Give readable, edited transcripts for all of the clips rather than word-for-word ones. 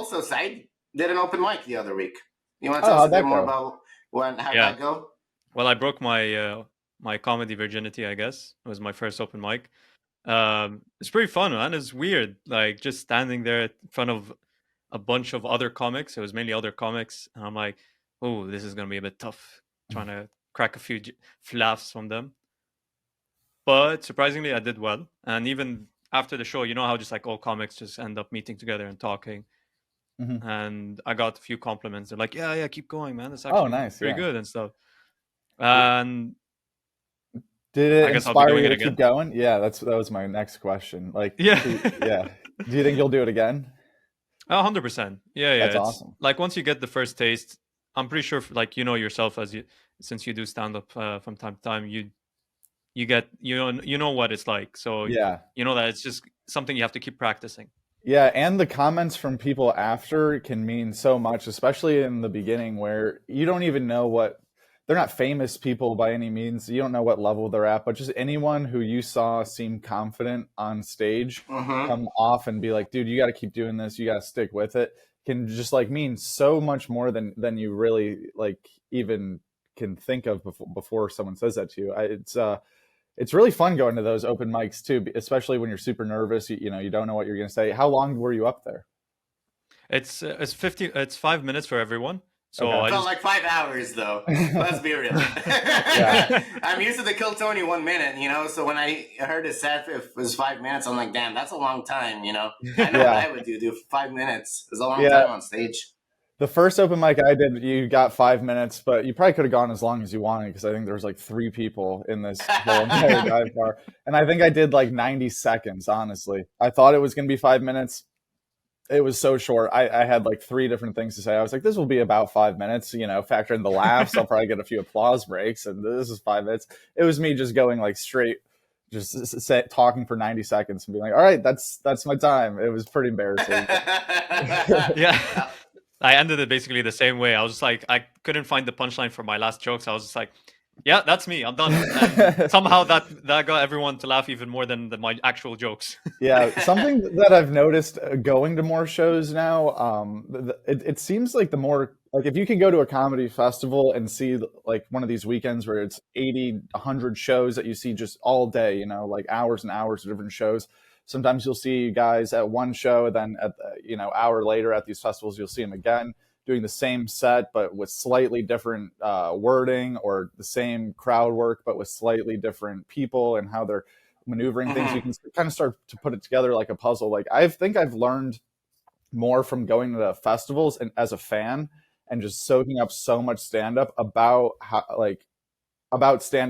also, Said, did an open mic the other week. You want to Oh, tell us a how'd bit that more go? about how'd Yeah. that go? Well, I broke my my comedy virginity, I guess. It was my first open mic. It's pretty fun, man. It's weird, like just standing there in front of a bunch of other comics. It was mainly other comics, and I'm like, oh, this is gonna be a bit tough, trying to crack a few laughs from them. But surprisingly, I did well. And even after the show, you know how just like all comics just end up meeting together and talking. Mhm. And I got a few compliments. They're like, yeah, keep going, man. It's Oh, actually nice. pretty Yeah. good and stuff. And Did it I guess I'll be inspire doing you it to keep again. going? Yeah, that was my next question. Like, Yeah. yeah. Do you think you'll do it again? 100%. Yeah. That's It's awesome. like once you get the first taste, I'm pretty sure, like, you know yourself, since you do stand up from time to time, you get you know what it's like. So Yeah. you know that it's just something you have to keep practicing. Yeah, and the comments from people after can mean so much, especially in the beginning where you don't even know what they're not famous people by any means. You don't know what level they're at, but just anyone who you saw seem confident on stage come off and be like, dude, you got to keep doing this. You got to stick with it. Can just like mean so much more than you really like even can think of before someone says that to you. It's really fun going to those open mics too, especially when you're super nervous. You know, you don't know what you're going to say. How long were you up there? It's 5 minutes for everyone. So Okay. I Felt just like 5 hours though. Let's be real. Yeah. I'm used to the Kill Tony 1 minute, you know. So when I heard it set it was 5 minutes, I'm like, damn, that's a long time, you know. I know what Yeah. I would do 5 minutes. It's a long Yeah. time on stage. The first open mic I did, you got 5 minutes, but you probably could have gone as long as you wanted because I think there was like 3 people in this whole entire dive bar. And I think I did like 90 seconds, honestly. I thought it was going to be 5 minutes. It was so short. I had like 3 different things to say. I was like, this will be about 5 minutes, you know, factor in the laughs. I'll probably get a few applause breaks. And this is 5 minutes. It was me just going like straight, just talking for 90 seconds and being like, all right, that's my time. It was pretty embarrassing. yeah. I ended it basically the same way. I was just like, I couldn't find the punchline for my last jokes. I was just like, yeah, that's me. I'm done. And somehow that got everyone to laugh even more than my actual jokes. Yeah, something that I've noticed going to more shows now, it seems like the more, like if you can go to a comedy festival and see like one of these weekends where it's 80, 100 shows that you see just all day, you know, like hours and hours of different shows. Sometimes you'll see guys at one show, then at hour later at these festivals, you'll see them again doing the same set but with slightly different wording, or the same crowd work but with slightly different people and how they're maneuvering things. You can kind of start to put it together like a puzzle. Like I think I've learned more from going to the festivals and as a fan and just soaking up so much stand up about how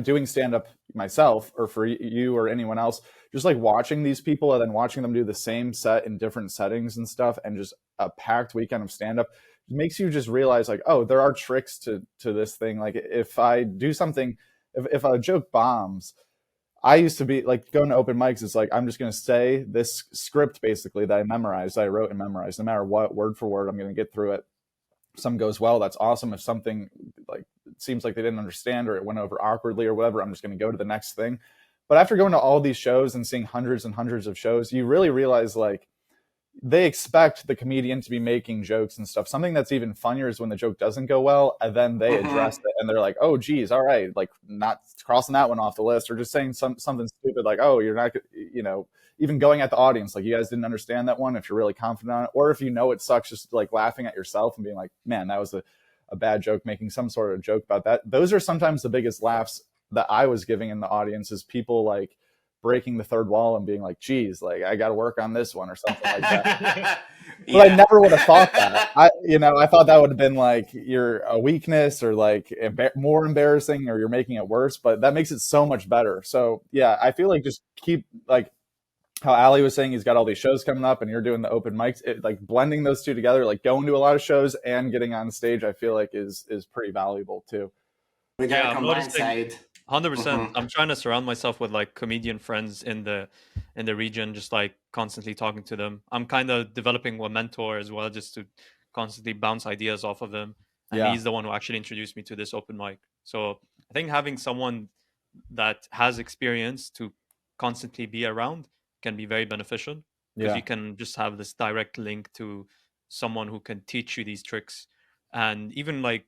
doing stand up myself, or for you or anyone else, just like watching these people and then watching them do the same set in different settings and stuff, and just a packed weekend of stand up makes you just realize like, oh, there are tricks to this thing. Like if I do something, if a joke bombs, I used to be like going to open mics. It's like, I'm just going to say this script basically that I wrote and memorized, no matter what, word for word, I'm going to get through it. If something goes well, that's awesome. If something like it seems like they didn't understand or it went over awkwardly or whatever, I'm just going to go to the next thing. But after going to all these shows and seeing hundreds and hundreds of shows, you really realize like they expect the comedian to be making jokes and stuff. Something that's even funnier is when the joke doesn't go well and then they address it and they're like, oh geez, all right, like not crossing that one off the list, or just saying something stupid like, oh, you're not, even going at the audience like, you guys didn't understand that one, if you're really confident on it, or if you know it sucks, just like laughing at yourself and being like, man, that was a bad joke, making some sort of joke about that. Those are sometimes the biggest laughs that I was giving in the audience, is people like breaking the third wall and being like, geez, like I got to work on this one or something like that. But I never would have thought that. I thought that would have been like you're a weakness, or like more embarrassing, or you're making it worse, but that makes it so much better. So yeah, I feel like just keep like how Ali was saying, he's got all these shows coming up and you're doing the open mics, like blending those two together, like going to a lot of shows and getting on stage, I feel like is pretty valuable too. We got Yeah, to combine side. 100%. I'm trying to surround myself with like comedian friends in the region, just like constantly talking to them. I'm kind of developing a mentor as well, just to constantly bounce ideas off of them. And Yeah. he's the one who actually introduced me to this open mic. So I think having someone that has experience to constantly be around can be very beneficial, because Yeah. you can just have this direct link to someone who can teach you these tricks, and even like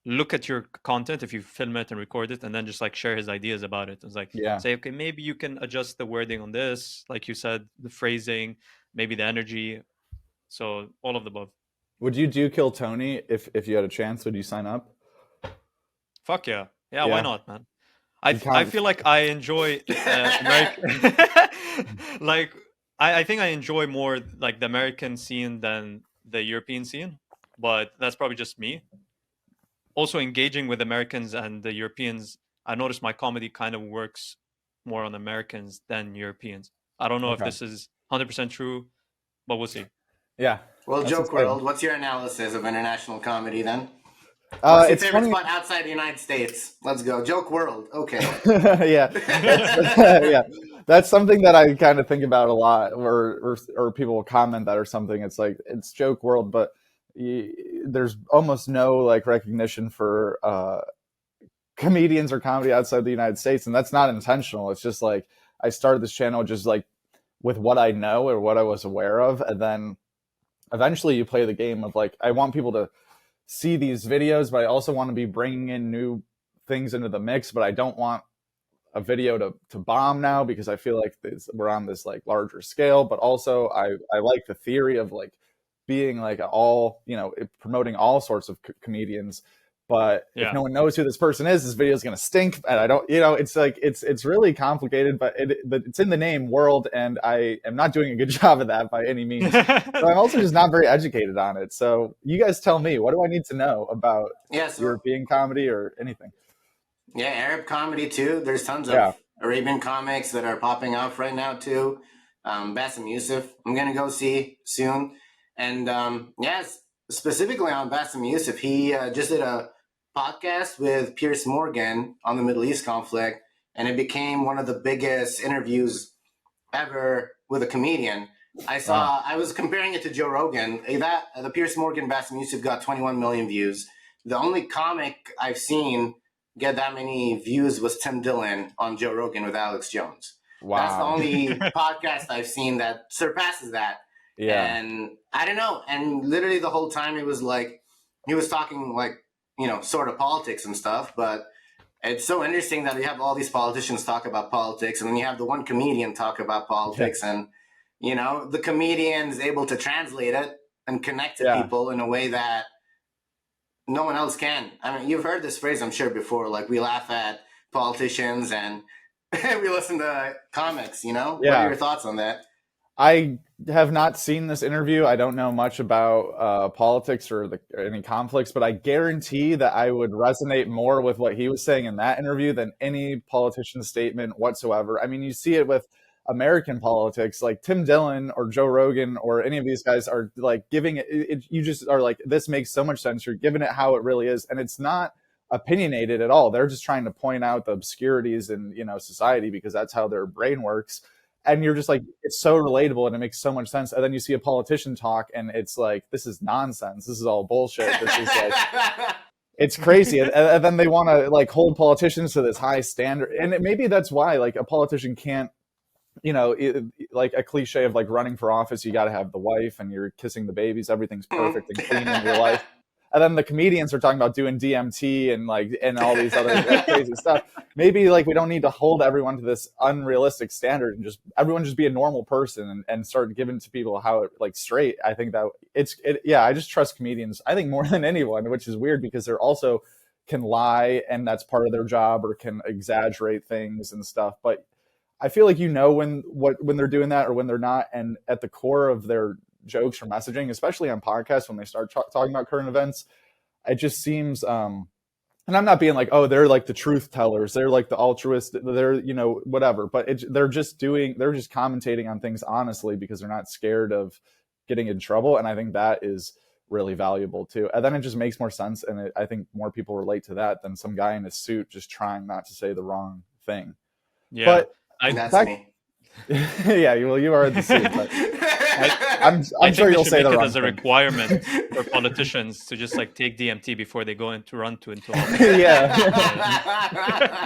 look at your content if you film it and record it, and then just like share his ideas about it. It's like, Yeah. say, okay, maybe you can adjust the wording on this, like you said, the phrasing, maybe the energy. So all of the above. Would you do Kill Tony if you had a chance? Would you sign up? Fuck yeah. Yeah, Yeah. why not, man? You I can't- feel like I enjoy American. Like I think I enjoy more like the American scene than the European scene, but that's probably just me. Also, engaging with Americans and the Europeans, I notice my comedy kind of works more on Americans than Europeans. I don't know if Okay. this is 100% true, but we'll see. Yeah. Well, That's Joke exciting. World, what's your analysis of international comedy then? What's your It's favorite funny. spot outside the United States? Let's go. Joke World. Okay. Yeah. Yeah. That's something that I kind of think about a lot, or people will comment that or something. It's like, it's Joke World, but there's almost no like recognition for comedians or comedy outside the United States, and that's not intentional. It's just like I started this channel just like with what I know or what I was aware of, and then eventually you play the game of like, I want people to see these videos, but I also want to be bringing in new things into the mix, but I don't want a video to bomb now, because I feel like we're on this like larger scale. But also I like the theory of like being like all, promoting all sorts of comedians. But Yeah. if no one knows who this person is, this video is going to stink. And I don't, it's like, it's really complicated, but it's in the name world. And I am not doing a good job of that by any means. So I'm also just not very educated on it. So you guys tell me, what do I need to know about European comedy or anything? Yeah, Arab comedy too. There's tons of Yeah. Arabian comics that are popping up right now too. Bassem Youssef, I'm gonna go see soon. And yes, specifically on Bassem Youssef, he just did a podcast with Piers Morgan on the Middle East conflict, and it became one of the biggest interviews ever with a comedian. I was comparing it to Joe Rogan. The Piers Morgan Bassem Youssef got 21 million views. The only comic I've seen get that many views was Tim Dillon on Joe Rogan with Alex Jones. Wow. That's the only podcast I've seen that surpasses that. Yeah. And I don't know. And literally the whole time it was like, he was talking like, sort of politics and stuff. But it's so interesting that you have all these politicians talk about politics, and then you have the one comedian talk about politics. Yeah. And, the comedian is able to translate it and connect to people in a way that no one else can. I mean, you've heard this phrase, I'm sure, before. Like, we laugh at politicians and we listen to comics, Yeah. What are your thoughts on that? I have not seen this interview. I don't know much about politics or any conflicts, but I guarantee that I would resonate more with what he was saying in that interview than any politician's statement whatsoever. I mean, you see it with American politics, like Tim Dillon or Joe Rogan or any of these guys are like giving it, you just are like, this makes so much sense. You're giving it how it really is. And it's not opinionated at all. They're just trying to point out the obscurities in, society, because that's how their brain works. And you're just like, it's so relatable and it makes so much sense. And then you see a politician talk and it's like, this is nonsense. This is all bullshit. This is like, it's crazy. And then they want to like hold politicians to this high standard. And maybe that's why like a politician can't, like a cliche of like running for office, you got to have the wife and you're kissing the babies. Everything's perfect and clean in your life. And then the comedians are talking about doing DMT and all these other like, crazy stuff. Maybe like we don't need to hold everyone to this unrealistic standard and just everyone just be a normal person and start giving to people how it like straight. I think that I just trust comedians, I think, more than anyone, which is weird because they're also can lie and that's part of their job, or can exaggerate things and stuff. But I feel like when they're doing that or when they're not, and at the core of their jokes or messaging, especially on podcasts when they start talking about current events, it just seems and I'm not being like, oh, they're like the truth tellers, they're like the altruist, they're whatever, but they're just commentating on things honestly because they're not scared of getting in trouble. And I think that is really valuable too. And then it just makes more sense, and I think more people relate to that than some guy in a suit just trying not to say the wrong thing. Yeah, but that's me. Yeah, well, you are the suit, but I'm sure you'll say the wrong thing. As a requirement for politicians to just like take DMT before they go into office.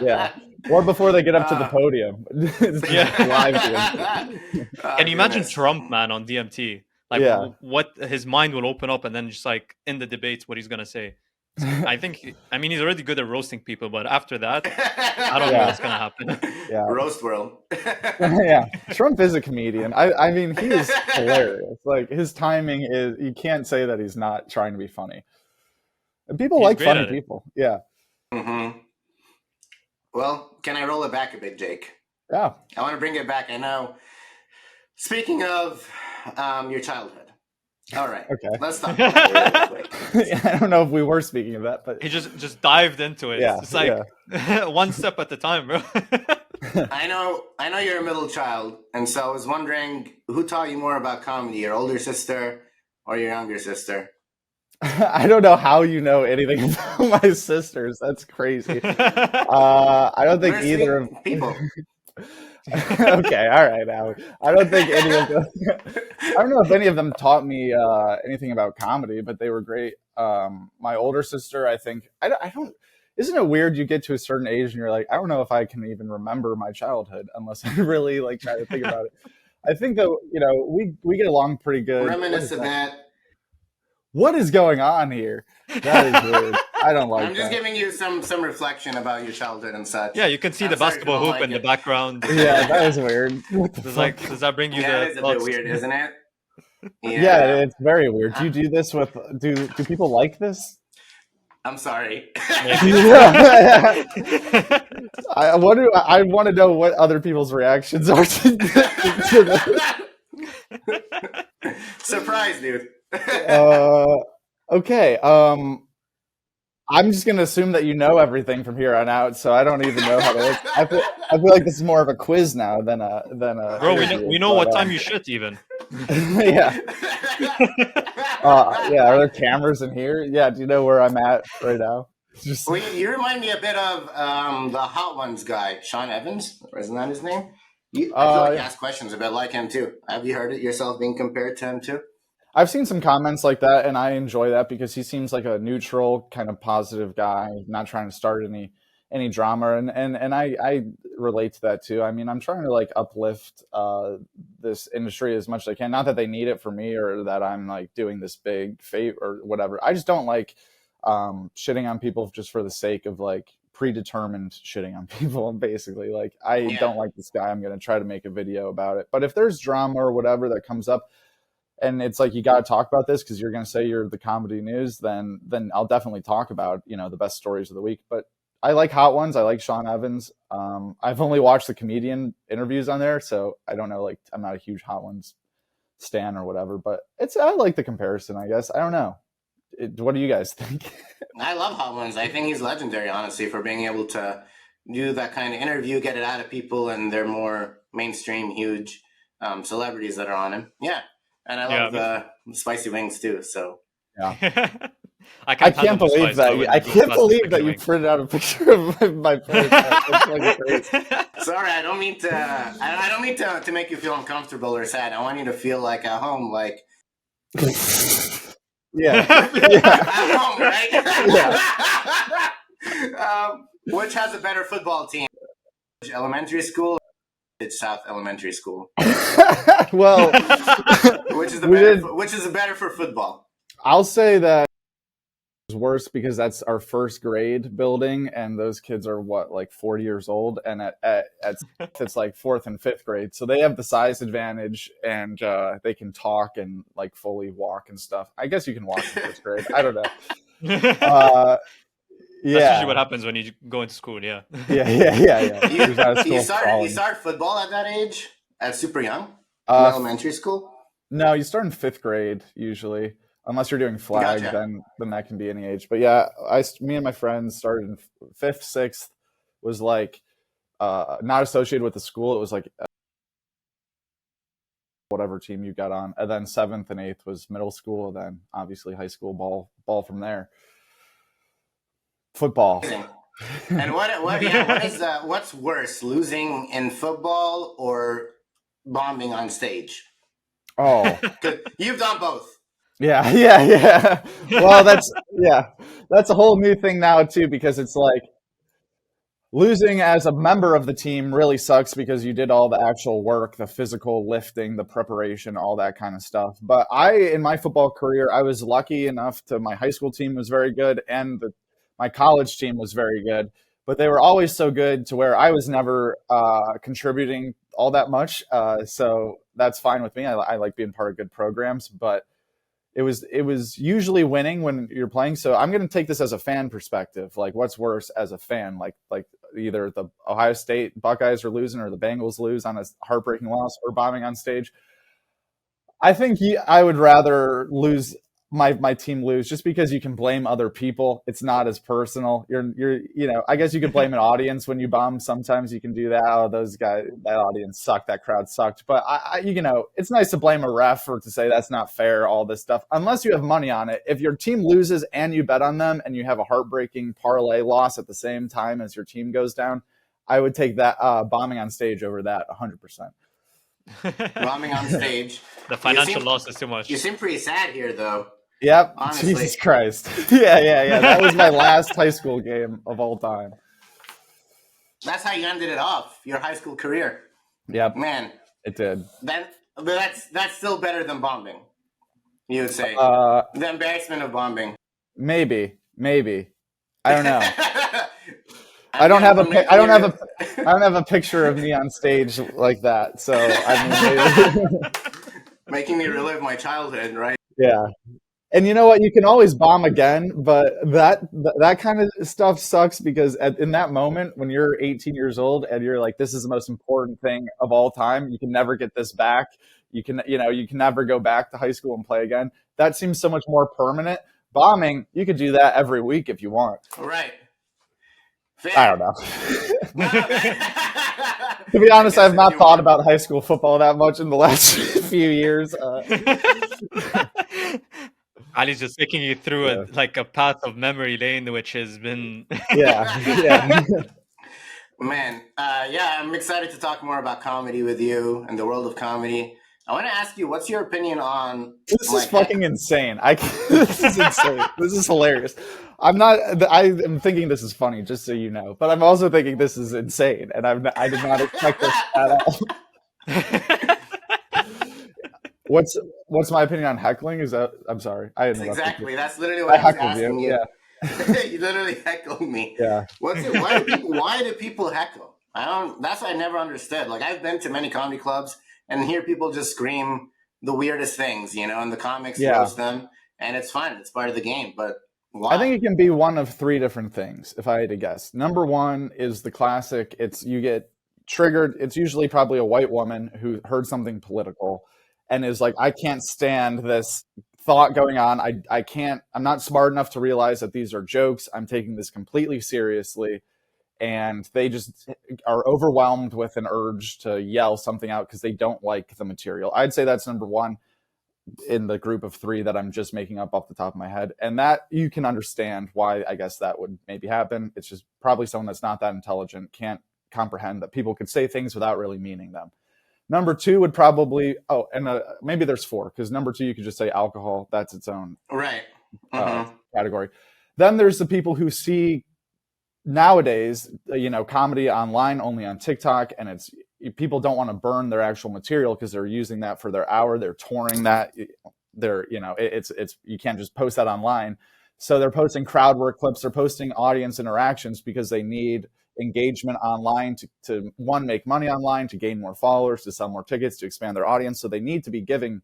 Yeah, or before they get up to the podium. Live. Can you imagine Trump, man, on DMT? like Yeah. what his mind will open up, and then just like in the debates what he's gonna say. I think he's already good at roasting people, but after that, I don't know Yeah. what's gonna happen. Yeah. Roast world. Yeah, Trump is a comedian. I mean, he is hilarious. Like his timing is, you can't say that he's not trying to be funny. And people He's like great funny at it. people. Yeah. Well, can I roll it back a bit, Jake? Yeah. I want to bring it back. I know. Speaking of your childhood. All right. Okay. Let's talk about it really quick. I don't know if we were speaking of that, but He just dived into it. Yeah, It's like one step at a time, bro. I know you're a middle child, and so I was wondering who taught you more about comedy, your older sister or your younger sister? I don't know how you know anything about my sisters. That's crazy. I don't think They're either of sweet people. Okay, all right, Allie. I don't think any of them. I don't know if any of them taught me anything about comedy, but they were great. My older sister, I think, I don't. Isn't it weird? You get to a certain age and you're like, I don't know if I can even remember my childhood unless I really like try to think about it. I think that we get along pretty good. Reminisce a bit. What is going on here? That is weird. I don't like I'm just that. giving you some reflection about your childhood and such. Yeah, you can see I'm the sorry if basketball you don't hoop like in the it. background. Yeah, that is weird. What the fuck? Does that bring you Yeah, the it is a bit thoughts? weird, isn't it? Yeah, it's very weird. Do you do this with do people like this? I'm sorry. I want to know what other people's reactions are to this. Surprise, dude. Okay. I'm just gonna assume that you know everything from here on out, so I don't even know how to. I feel like this is more of a quiz now than a. Bro, we know what time you shit even. Yeah. Yeah. Are there cameras in here? Yeah. Do you know where I'm at right now? Just... Well, you remind me a bit of the Hot Ones guy, Sean Evans. Isn't that his name? I feel like you ask questions a bit like him too. Have you heard it yourself being compared to him too? I've seen some comments like that, and I enjoy that because he seems like a neutral, kind of positive guy, not trying to start any drama, and I relate to that too. I mean, I'm trying to like uplift this industry as much as I can. Not that they need it for me or that I'm like doing this big favor or whatever. I just don't like shitting on people just for the sake of like predetermined shitting on people. Basically, like I don't like this guy. I'm going to try to make a video about it. But if there's drama or whatever that comes up, and it's like you got to talk about this because you're going to say you're the comedy news, then I'll definitely talk about the best stories of the week. But I like Hot Ones. I like Sean Evans. I've only watched the comedian interviews on there, so I don't know. Like I'm not a huge Hot Ones stan or whatever, but I like the comparison. I guess I don't know. What do you guys think? I love Hot Ones. I think he's legendary, honestly, for being able to do that kind of interview, get it out of people, and they're more mainstream, huge celebrities that are on him. Yeah. And I love the spicy wings too. So yeah, I can't believe that. I can't believe that you printed out a picture of my place. Sorry, I don't mean to. I don't mean to make you feel uncomfortable or sad. I want you to feel like at home, like. Yeah. At home, right? Yeah. Which has a better football team? Which elementary school? It's South Elementary School. Well, which is better for football? I'll say that it's worse because that's our first grade building, and those kids are like 40 years old, and at it's like fourth and fifth grade, so they have the size advantage, and they can talk and like fully walk and stuff. I guess you can walk in first grade. I don't know. Yeah. That's usually what happens when you go into school, yeah. Yeah. You start football at that age? At super young? Elementary school? No, you start in fifth grade usually. Unless you're doing flag, then that can be any age. But yeah, me and my friends started in fifth, sixth, was like not associated with the school. It was like whatever team you got on. And then seventh and eighth was middle school, and then obviously high school ball from there. Football. And what's worse, losing in football or bombing on stage? Oh, you've done both. Yeah. Well, that's a whole new thing now too, because it's like losing as a member of the team really sucks because you did all the actual work, the physical lifting, the preparation, all that kind of stuff. But in my football career, I was lucky enough to my high school team was very good and my college team was very good. But they were always so good to where I was never contributing all that much. So that's fine with me. I like being part of good programs, but it was usually winning when you're playing. So I'm going to take this as a fan perspective. Like, what's worse as a fan? Like either the Ohio State Buckeyes are losing or the Bengals lose on a heartbreaking loss or bombing on stage. I think I would rather lose my team lose just because you can blame other people. It's not as personal. I guess you could blame an audience when you bomb. Sometimes you can do that. Oh, those guys, that audience sucked. That crowd sucked. But it's nice to blame a ref or to say that's not fair. All this stuff, unless you have money on it. If your team loses and you bet on them and you have a heartbreaking parlay loss at the same time as your team goes down, I would take that bombing on stage over that 100%. Bombing on stage. The financial loss is too much. You seem pretty sad here, though. Yep. Honestly. Jesus Christ. Yeah. That was my last high school game of all time. That's how you ended it off, your high school career. Yep. Man. It did. That's still better than bombing, you would say. The embarrassment of bombing. Maybe. I don't know. I don't have a picture of me on stage like that. So I mean, maybe. Making me relive my childhood, right? Yeah. And you know what? You can always bomb again, but that kind of stuff sucks because in that moment when you're 18 years old and you're like, this is the most important thing of all time, you can never get this back. You can never go back to high school and play again. That seems so much more permanent. Bombing, you could do that every week if you want. Right. Fair. I don't know. To be honest, I have not thought about high school football that much in the last few years. Ali's just taking you through a path of memory lane, which has been yeah. Man, I'm excited to talk more about comedy with you and the world of comedy. I want to ask you, what's your opinion on? This is fucking insane. This is insane. This is hilarious. I'm thinking this is funny, just so you know, but I'm also thinking this is insane, and I did not expect this at all. What's my opinion on heckling? Is that? I'm sorry. Exactly. That's literally what I was asking you. Yeah. You literally heckled me. Yeah. Why do people heckle? That's what I never understood. Like, I've been to many comedy clubs and hear people just scream the weirdest things, and the comics roast them, and it's fine. It's part of the game. But why? I think it can be one of three different things, if I had to guess. Number one is the classic. You get triggered. It's usually probably a white woman who heard something political and is like, I can't stand this thought going on. I'm not smart enough to realize that these are jokes. I'm taking this completely seriously. And they just are overwhelmed with an urge to yell something out because they don't like the material. I'd say that's number one in the group of three that I'm just making up off the top of my head. And that you can understand why I guess that would maybe happen. It's just probably someone that's not that intelligent, can't comprehend that people could say things without really meaning them. Number two would probably, maybe there's four, because number two, you could just say alcohol. That's its own category. Then there's the people who see nowadays, comedy online only on TikTok, and people don't want to burn their actual material because they're using that for their hour. They're touring that. It's you can't just post that online. So they're posting crowd work clips. They're posting audience interactions because they need engagement online to one, make money online, to gain more followers, to sell more tickets, to expand their audience. So they need to be giving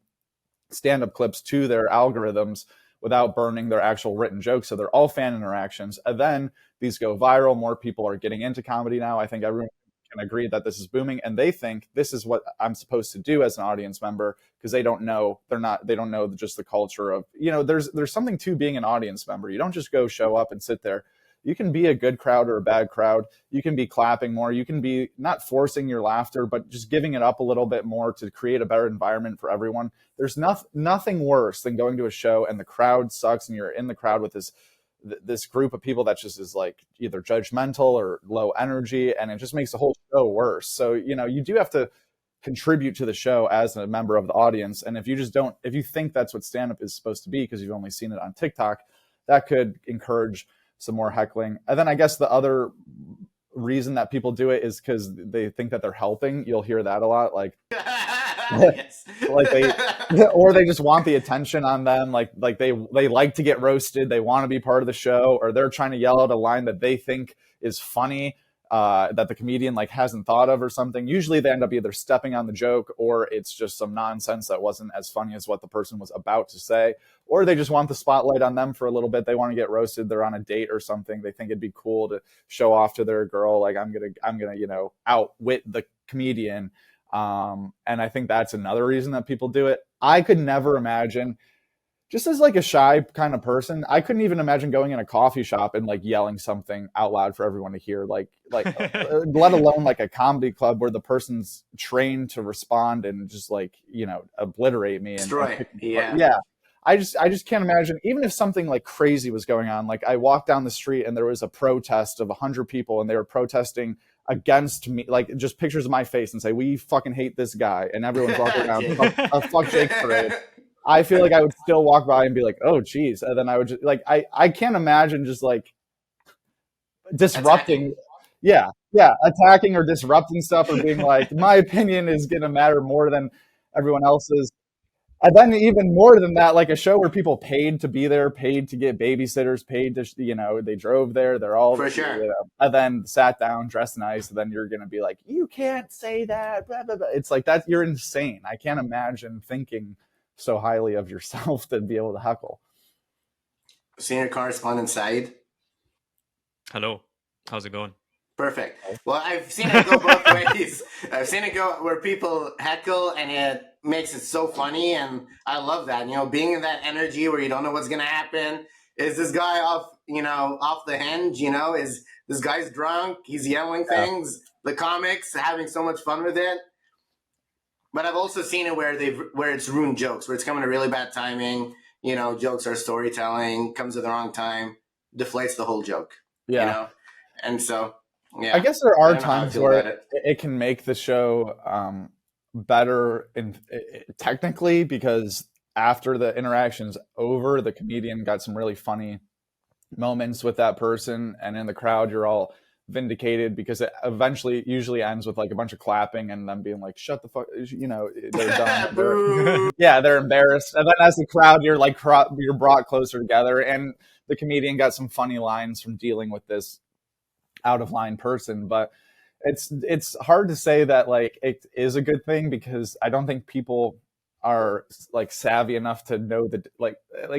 stand-up clips to their algorithms without burning their actual written jokes. So they're all fan interactions. And then these go viral. More people are getting into comedy now. I think everyone can agree that this is booming, and they think this is what I'm supposed to do as an audience member because they don't know just the culture of, there's something to being an audience member. You don't just go show up and sit there. You can be a good crowd or a bad crowd. You can be clapping more. You can be not forcing your laughter, but just giving it up a little bit more to create a better environment for everyone. There's nothing worse than going to a show and the crowd sucks and you're in the crowd with this group of people that just is like either judgmental or low energy, and it just makes the whole show worse. So, you do have to contribute to the show as a member of the audience. And if you think that's what stand-up is supposed to be because you've only seen it on TikTok, that could encourage some more heckling. And then I guess the other reason that people do it is because they think that they're helping. You'll hear that a lot, like Yes. like they or they just want the attention on them, like they like to get roasted, they want to be part of the show, or they're trying to yell out a line that they think is funny, that the comedian like hasn't thought of or something. Usually they end up either stepping on the joke, or it's just some nonsense that wasn't as funny as what the person was about to say, or they just want the spotlight on them for a little bit. They want to get roasted, they're on a date or something, they think it'd be cool to show off to their girl, like I'm gonna outwit the comedian. And I think that's another reason that people do it. I could never imagine, just as like a shy kind of person, I couldn't even imagine going in a coffee shop and like yelling something out loud for everyone to hear, like let alone like a comedy club where the person's trained to respond and just like, obliterate me. Destroy. Yeah. I just can't imagine, even if something like crazy was going on, like I walked down the street and there was a protest of 100 people and they were protesting against me, like just pictures of my face and say, we fucking hate this guy, and everyone's walking around fuck Jake parade. I feel like I would still walk by and be like, oh geez, and then I would just like, I can't imagine just like disrupting attacking or disrupting stuff, or being like, my opinion is gonna matter more than everyone else's. And then even more than that, like a show where people paid to be there, paid to get babysitters, paid to, they drove there, they're all For sure. And then sat down, dressed nice, and then you're going to be like, you can't say that, blah, blah, blah. It's like that. You're insane. I can't imagine thinking so highly of yourself to be able to heckle. Senior correspondent Saeed. Hello. How's it going? Perfect. Well, I've seen it go both ways. I've seen it go where people heckle and it makes it so funny, and I love that. Being in that energy where you don't know what's gonna happen. Is this guy off the hinge? Is this guy's drunk? He's yelling things. The comics having so much fun with it. But I've also seen it where it's ruined jokes, where it's coming at really bad timing. Jokes are storytelling, comes at the wrong time, deflates the whole joke. Yeah. And so. Yeah. I guess there are times where it can make the show better technically, because after the interaction's over, the comedian got some really funny moments with that person, and in the crowd you're all vindicated, because it usually ends with like a bunch of clapping and them being like, shut the fuck, they're done. They're embarrassed. And then as the crowd, you're like, you're brought closer together, and the comedian got some funny lines from dealing with this out of line person. But it's hard to say that like it is a good thing, because I don't think people are like savvy enough to know that like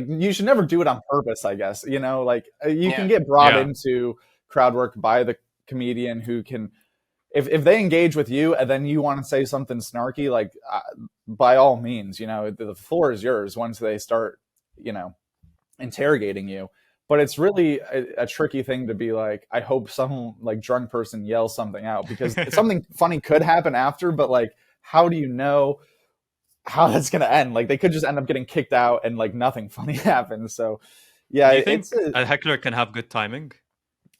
you should never do it on purpose, I guess. You can get brought into crowd work by the comedian who can, if they engage with you and then you want to say something snarky, like by all means, the floor is yours once they start interrogating you. But it's really a tricky thing to be like, I hope some like drunk person yells something out, because something funny could happen after, but like, how do you know how that's going to end? Like, they could just end up getting kicked out and like nothing funny happens. So yeah. Do you think a heckler can have good timing?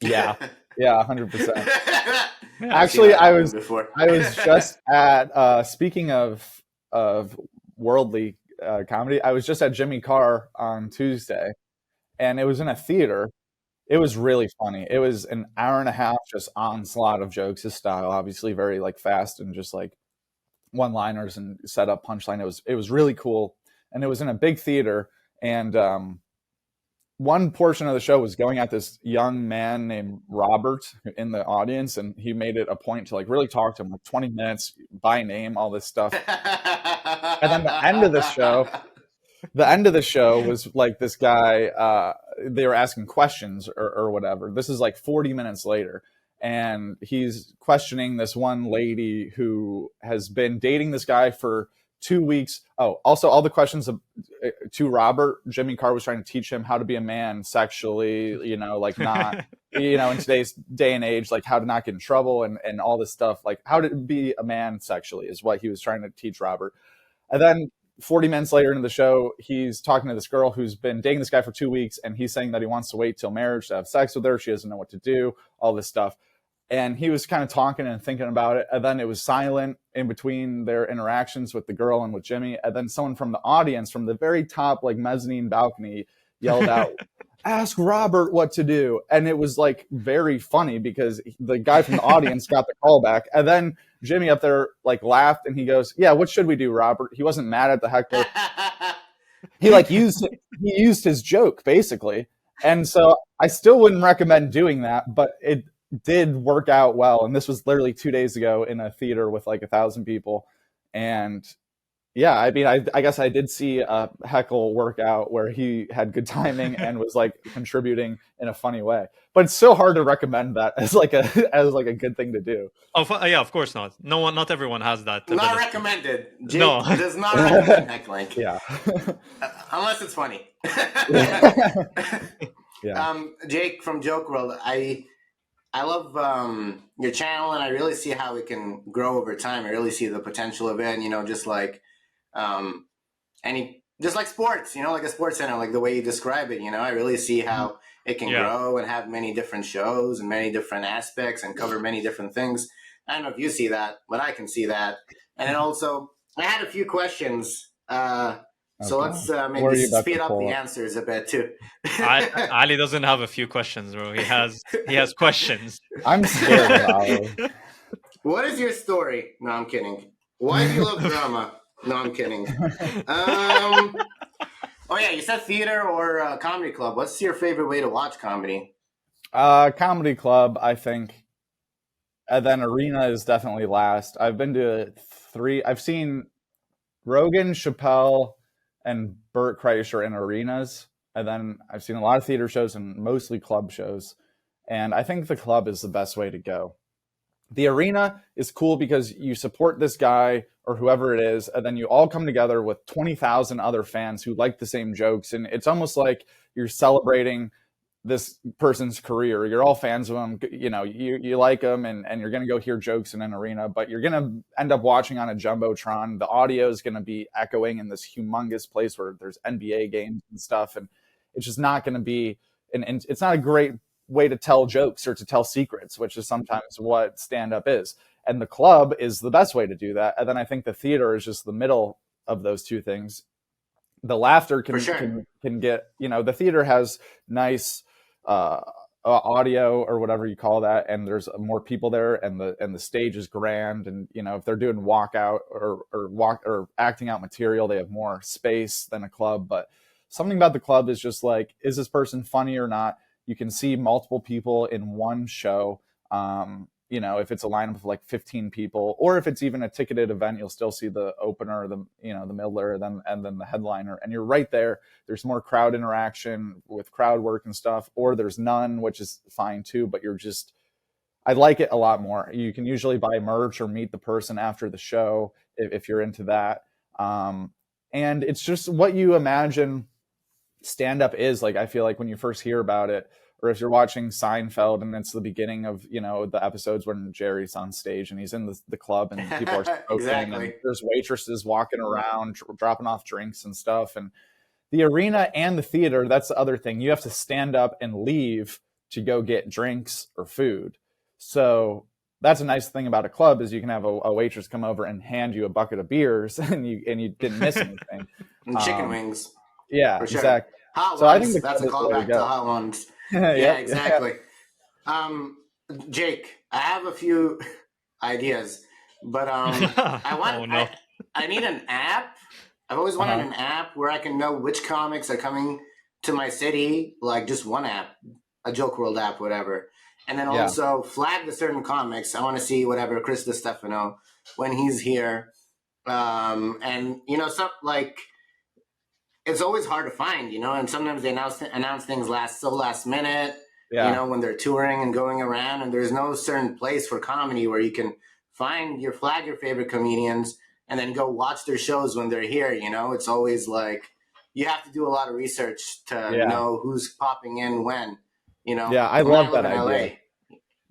Yeah. Yeah. 100%. Actually, I was just at, speaking of worldly comedy, I was just at Jimmy Carr on Tuesday. And it was in a theater. It was really funny. It was an hour and a half, just onslaught of jokes. His style, obviously, very like fast and just like one-liners and set up punchline. It was really cool, and it was in a big theater. And one portion of the show was going at this young man named Robert in the audience, and he made it a point to like really talk to him like 20 minutes by name, all this stuff. And then the end of the show was like this guy, they were asking questions or whatever. This is like 40 minutes later, and he's questioning this one lady who has been dating this guy for 2 weeks. Oh, also all the questions to Robert, Jimmy Carr was trying to teach him how to be a man sexually, like not, in today's day and age, like how to not get in trouble and all this stuff, like how to be a man sexually is what he was trying to teach Robert. And then 40 minutes later into the show, he's talking to this girl who's been dating this guy for 2 weeks, and he's saying that he wants to wait till marriage to have sex with her. She doesn't know what to do, all this stuff. And he was kind of talking and thinking about it. And then it was silent in between their interactions with the girl and with Jimmy. And then someone from the audience, from the very top, like mezzanine balcony, yelled out, ask Robert what to do. And it was like very funny because the guy from the audience got the call back. And then Jimmy up there like laughed and he goes, yeah, what should we do, Robert? He wasn't mad at the heckler. He like used his joke basically. And so I still wouldn't recommend doing that, but it did work out well. And this was literally 2 days ago in a theater with like 1,000 people. And yeah, I mean, I guess I did see a heckle work out where he had good timing and was like contributing in a funny way. But it's so hard to recommend that as like a good thing to do. Oh yeah, of course not. No one, not everyone has that. Not ability. recommended. Jake No. does not recommend heckling. Yeah. Unless it's funny. Yeah. Jake from Joke WRLD, I love your channel, and I really see how it can grow over time. I really see the potential of it, and just like just like sports, like a sports center, like the way you describe it. I really see how it can grow and have many different shows and many different aspects and cover many different things. I don't know if you see that, but I can see that. And then also, I had a few questions. So let's maybe speed up the answers a bit too. Ali doesn't have a few questions, bro. He has questions. I'm scared of Ali. What is your story? No, I'm kidding. Why do you love drama? No, I'm kidding. Oh yeah, you said theater or comedy club. What's your favorite way to watch comedy? Comedy club, I think. And then arena is definitely last. I've been to 3. I've seen Rogan, Chappelle, and Burt Kreischer in arenas. And then I've seen a lot of theater shows and mostly club shows. And I think the club is the best way to go. The arena is cool because you support this guy or whoever it is, and then you all come together with 20,000 other fans who like the same jokes. And it's almost like you're celebrating this person's career. You're all fans of them. You like them, and you're going to go hear jokes in an arena, but you're going to end up watching on a Jumbotron. The audio is going to be echoing in this humongous place where there's NBA games and stuff. And it's just not going to be, and it's not a great way to tell jokes or to tell secrets, which is sometimes what stand-up is. And the club is the best way to do that. And then I think the theater is just the middle of those two things. The laughter can get, the theater has nice audio or whatever you call that, and there's more people there, and the stage is grand, and if they're doing walkout or acting out material, they have more space than a club. But something about the club is just like, is this person funny or not? You can see multiple people in one show. If it's a lineup of like 15 people, or if it's even a ticketed event, you'll still see the opener, the middler, and then the headliner, and you're right there. There's more crowd interaction with crowd work and stuff, or there's none, which is fine too. But I like it a lot more. You can usually buy merch or meet the person after the show if you're into that. And it's just what you imagine stand-up is like. I feel like when you first hear about it, or if you're watching Seinfeld and it's the beginning of the episodes when Jerry's on stage and he's in the club and people are smoking exactly. And there's waitresses walking around dropping off drinks and stuff. And the arena and the theater, that's the other thing. You have to stand up and leave to go get drinks or food. So that's a nice thing about a club, is you can have a waitress come over and hand you a bucket of beers and you didn't miss anything. And chicken wings. Yeah, sure. exactly. Hot so ones. I think that's a callback to Hot Ones. Yeah, exactly. Jake, I have a few ideas, but I need an app. I've always wanted an app where I can know which comics are coming to my city, like just one app, a Joke WRLD app, whatever. And then also flag the certain comics. I want to see whatever Chris DiStefano when he's here. And stuff like, it's always hard to find, and sometimes they announce things last minute, when they're touring and going around, and there's no certain place for comedy where you can flag your favorite comedians and then go watch their shows when they're here. It's always like you have to do a lot of research to know who's popping in when. I love that idea.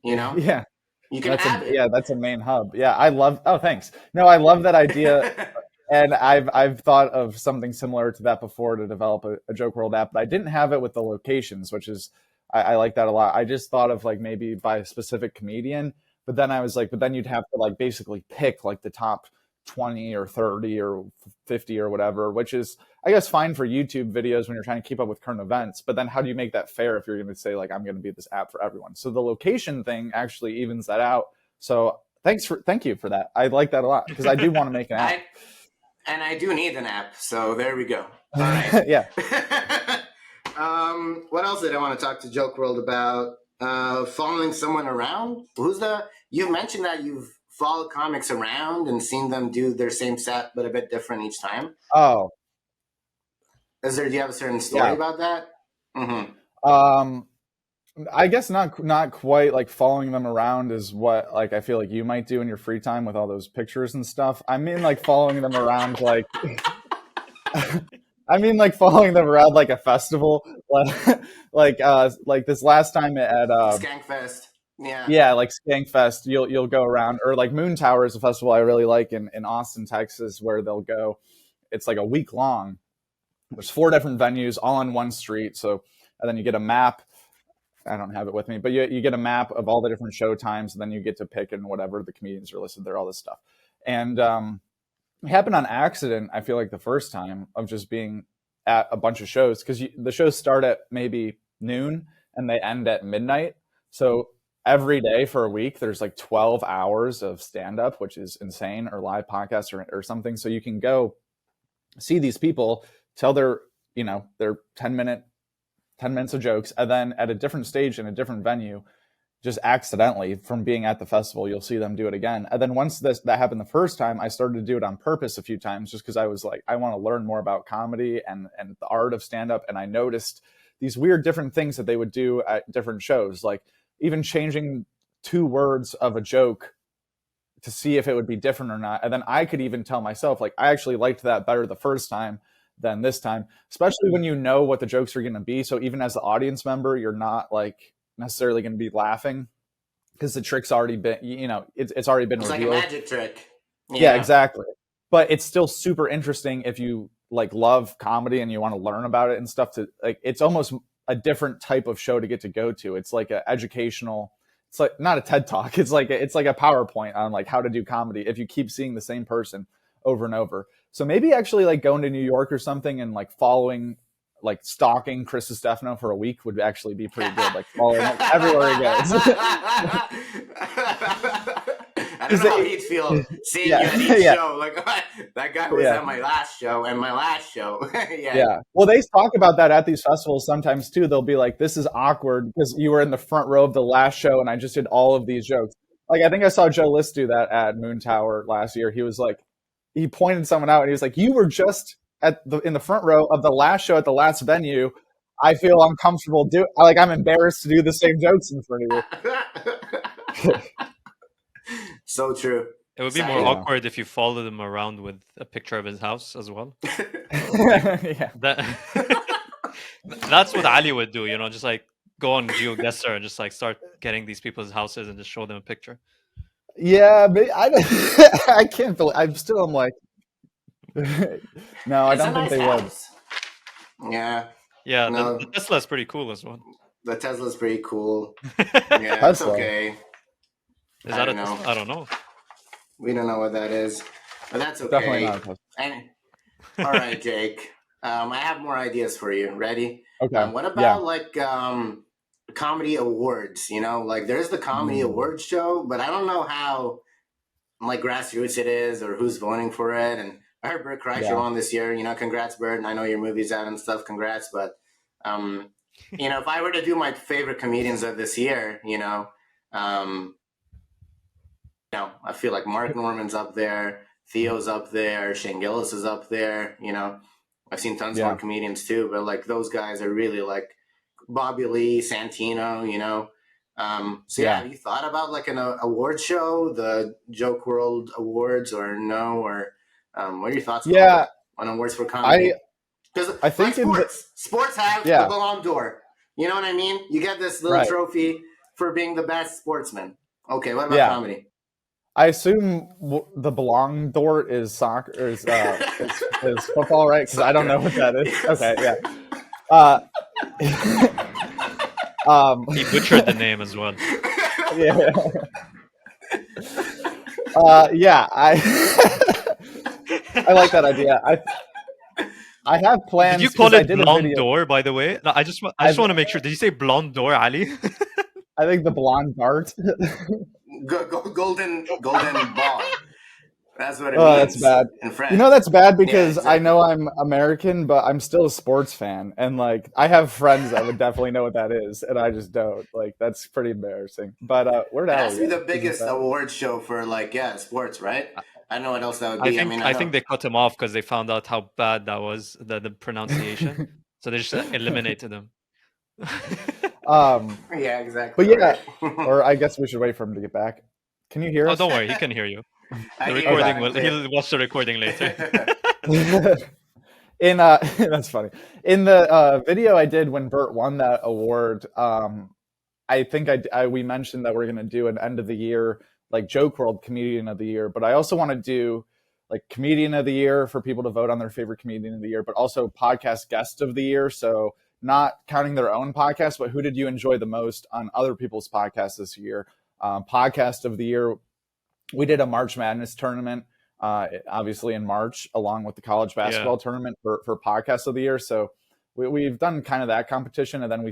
Yeah, you can have it. Yeah, that's a main hub. Yeah, I love. Oh, thanks. No, I love that idea. And I've thought of something similar to that before to develop a Joke WRLD app, but I didn't have it with the locations, which is, I like that a lot. I just thought of like maybe by a specific comedian, but then I was like, but then you'd have to like basically pick like the top 20 or 30 or 50 or whatever, which is, I guess, fine for YouTube videos when you're trying to keep up with current events. But then how do you make that fair if you're going to say, like, I'm going to be this app for everyone? So the location thing actually evens that out. So thank you for that. I like that a lot because I do want to make an app. I do need an app. So there we go. All right. Yeah. What else did I want to talk to Joke WRLD about? Following someone around? You mentioned that you've followed comics around and seen them do their same set but a bit different each time. Oh. Do you have a certain story about that? Mm-hmm. I guess not quite. Like following them around is what, like, I feel like you might do in your free time with all those pictures and stuff. I mean, like following them around, like I mean, like following them around like a festival, like this last time at Skankfest. Yeah, like Skankfest. You'll go around, or like Moon Tower is a festival I really like in Austin, Texas, where they'll go. It's like a week long. There's 4 different venues all on one street. So, and then you get a map. I don't have it with me, but you get a map of all the different show times, and then you get to pick and whatever the comedians are listed there, all this stuff. And it happened on accident, I feel like, the first time of just being at a bunch of shows, because the shows start at maybe noon and they end at midnight. So every day for a week, there's like 12 hours of stand-up, which is insane, or live podcasts or something. So you can go see these people tell their 10 minutes of jokes, and then at a different stage in a different venue, just accidentally from being at the festival, you'll see them do it again. And then once that happened the first time, I started to do it on purpose a few times, just because I was like, I want to learn more about comedy and the art of stand-up. And I noticed these weird different things that they would do at different shows, like even changing 2 words of a joke to see if it would be different or not. And then I could even tell myself, like, I actually liked that better the first time than this time, especially when you know what the jokes are going to be. So even as the audience member, you're not like necessarily going to be laughing because the trick's already been, it's already been revealed. Like a magic trick. Yeah, exactly. But it's still super interesting if you like love comedy and you want to learn about it and stuff. To like, it's almost a different type of show to get to go to. It's like an educational. It's like not a TED Talk. It's like a PowerPoint on like how to do comedy if you keep seeing the same person over and over. So maybe actually like going to New York or something and like stalking Chris Stefano for a week would actually be pretty good. Like following him everywhere he goes. I don't know how he'd feel seeing you at each show. Like, that guy was at my last show and my last show. Yeah. Well, they talk about that at these festivals sometimes too. They'll be like, this is awkward because you were in the front row of the last show and I just did all of these jokes. Like, I think I saw Gillis do that at Moon Tower last year. He was like, he pointed someone out and he was like, you were just in the front row of the last show at the last venue. I feel uncomfortable I'm embarrassed to do the same jokes in front of you. So true. It would be more awkward if you followed him around with a picture of his house as well. That's what Ali would do, just like go on GeoGuessr and just like start getting these people's houses and just show them a picture. Yeah, but I can't believe I'm like, no, I don't think they would. Yeah. Yeah, no. The Tesla's pretty cool as well. The Tesla's pretty cool. Yeah, that's okay. Is that a Tesla? I don't know. We don't know what that is, but that's okay. Definitely not a Tesla. All right, Jake. I have more ideas for you. Ready? Okay. What about comedy awards? Like there's the comedy awards show, but I don't know how like grassroots it is or who's voting for it. And I heard Bert Kreischer won this year. Congrats, Bert. And I know your movie's out and stuff. Congrats. But if I were to do my favorite comedians of this year, I feel like Mark Norman's up there, Theo's up there, Shane Gillis is up there. I've seen tons more comedians too, but like those guys are really like Bobby Lee, Santino. Have you thought about like an award show, the Joke WRLD Awards, or no? Or what are your thoughts on awards for comedy? Because I think sports have the Ballon d'Or. You know what I mean? You get this little trophy for being the best sportsman. Okay, what about comedy? I assume the Ballon d'Or is soccer, is football, right? Because I don't know what that is. Yes. Okay, he butchered the name as well. I like that idea. I have plans Did you call because I it did a blonde video. door, by the way? No, I just want to make sure. Did you say blonde door, Ali? I think the blonde Bart. Golden ball. That's what it Oh, that's means bad. in French. You know, that's bad Yeah, because I exactly. know I'm American, but I'm still a sports fan, and like I have friends that would definitely know what that is, and I just don't. Like that's pretty embarrassing. But where'd It Ali has to be the go? Isn't biggest that? award show for sports, right? I don't know what else that would be. I mean, I I know. think they cut him off because they found out how bad that was, the pronunciation. So they just eliminated him. um, Yeah, exactly. but yeah, Right. or I guess we should wait for him to get back. Can you hear Oh, us? don't worry, he can hear you. I The hear you recording Okay. loud and he'll watch the recording later. clear. In that's funny. In the video I did when Bert won that award, I think we mentioned that we're going to do an end of the year like Joke WRLD Comedian of the Year, but I also want to do like Comedian of the Year for people to vote on their favorite Comedian of the Year, but also Podcast Guest of the Year. So not counting their own podcast, but who did you enjoy the most on other people's podcasts this year? Podcast of the Year. We did a March Madness tournament, obviously in March, along with the college basketball Yeah. tournament for Podcast of the Year. So we've done kind of that competition, and then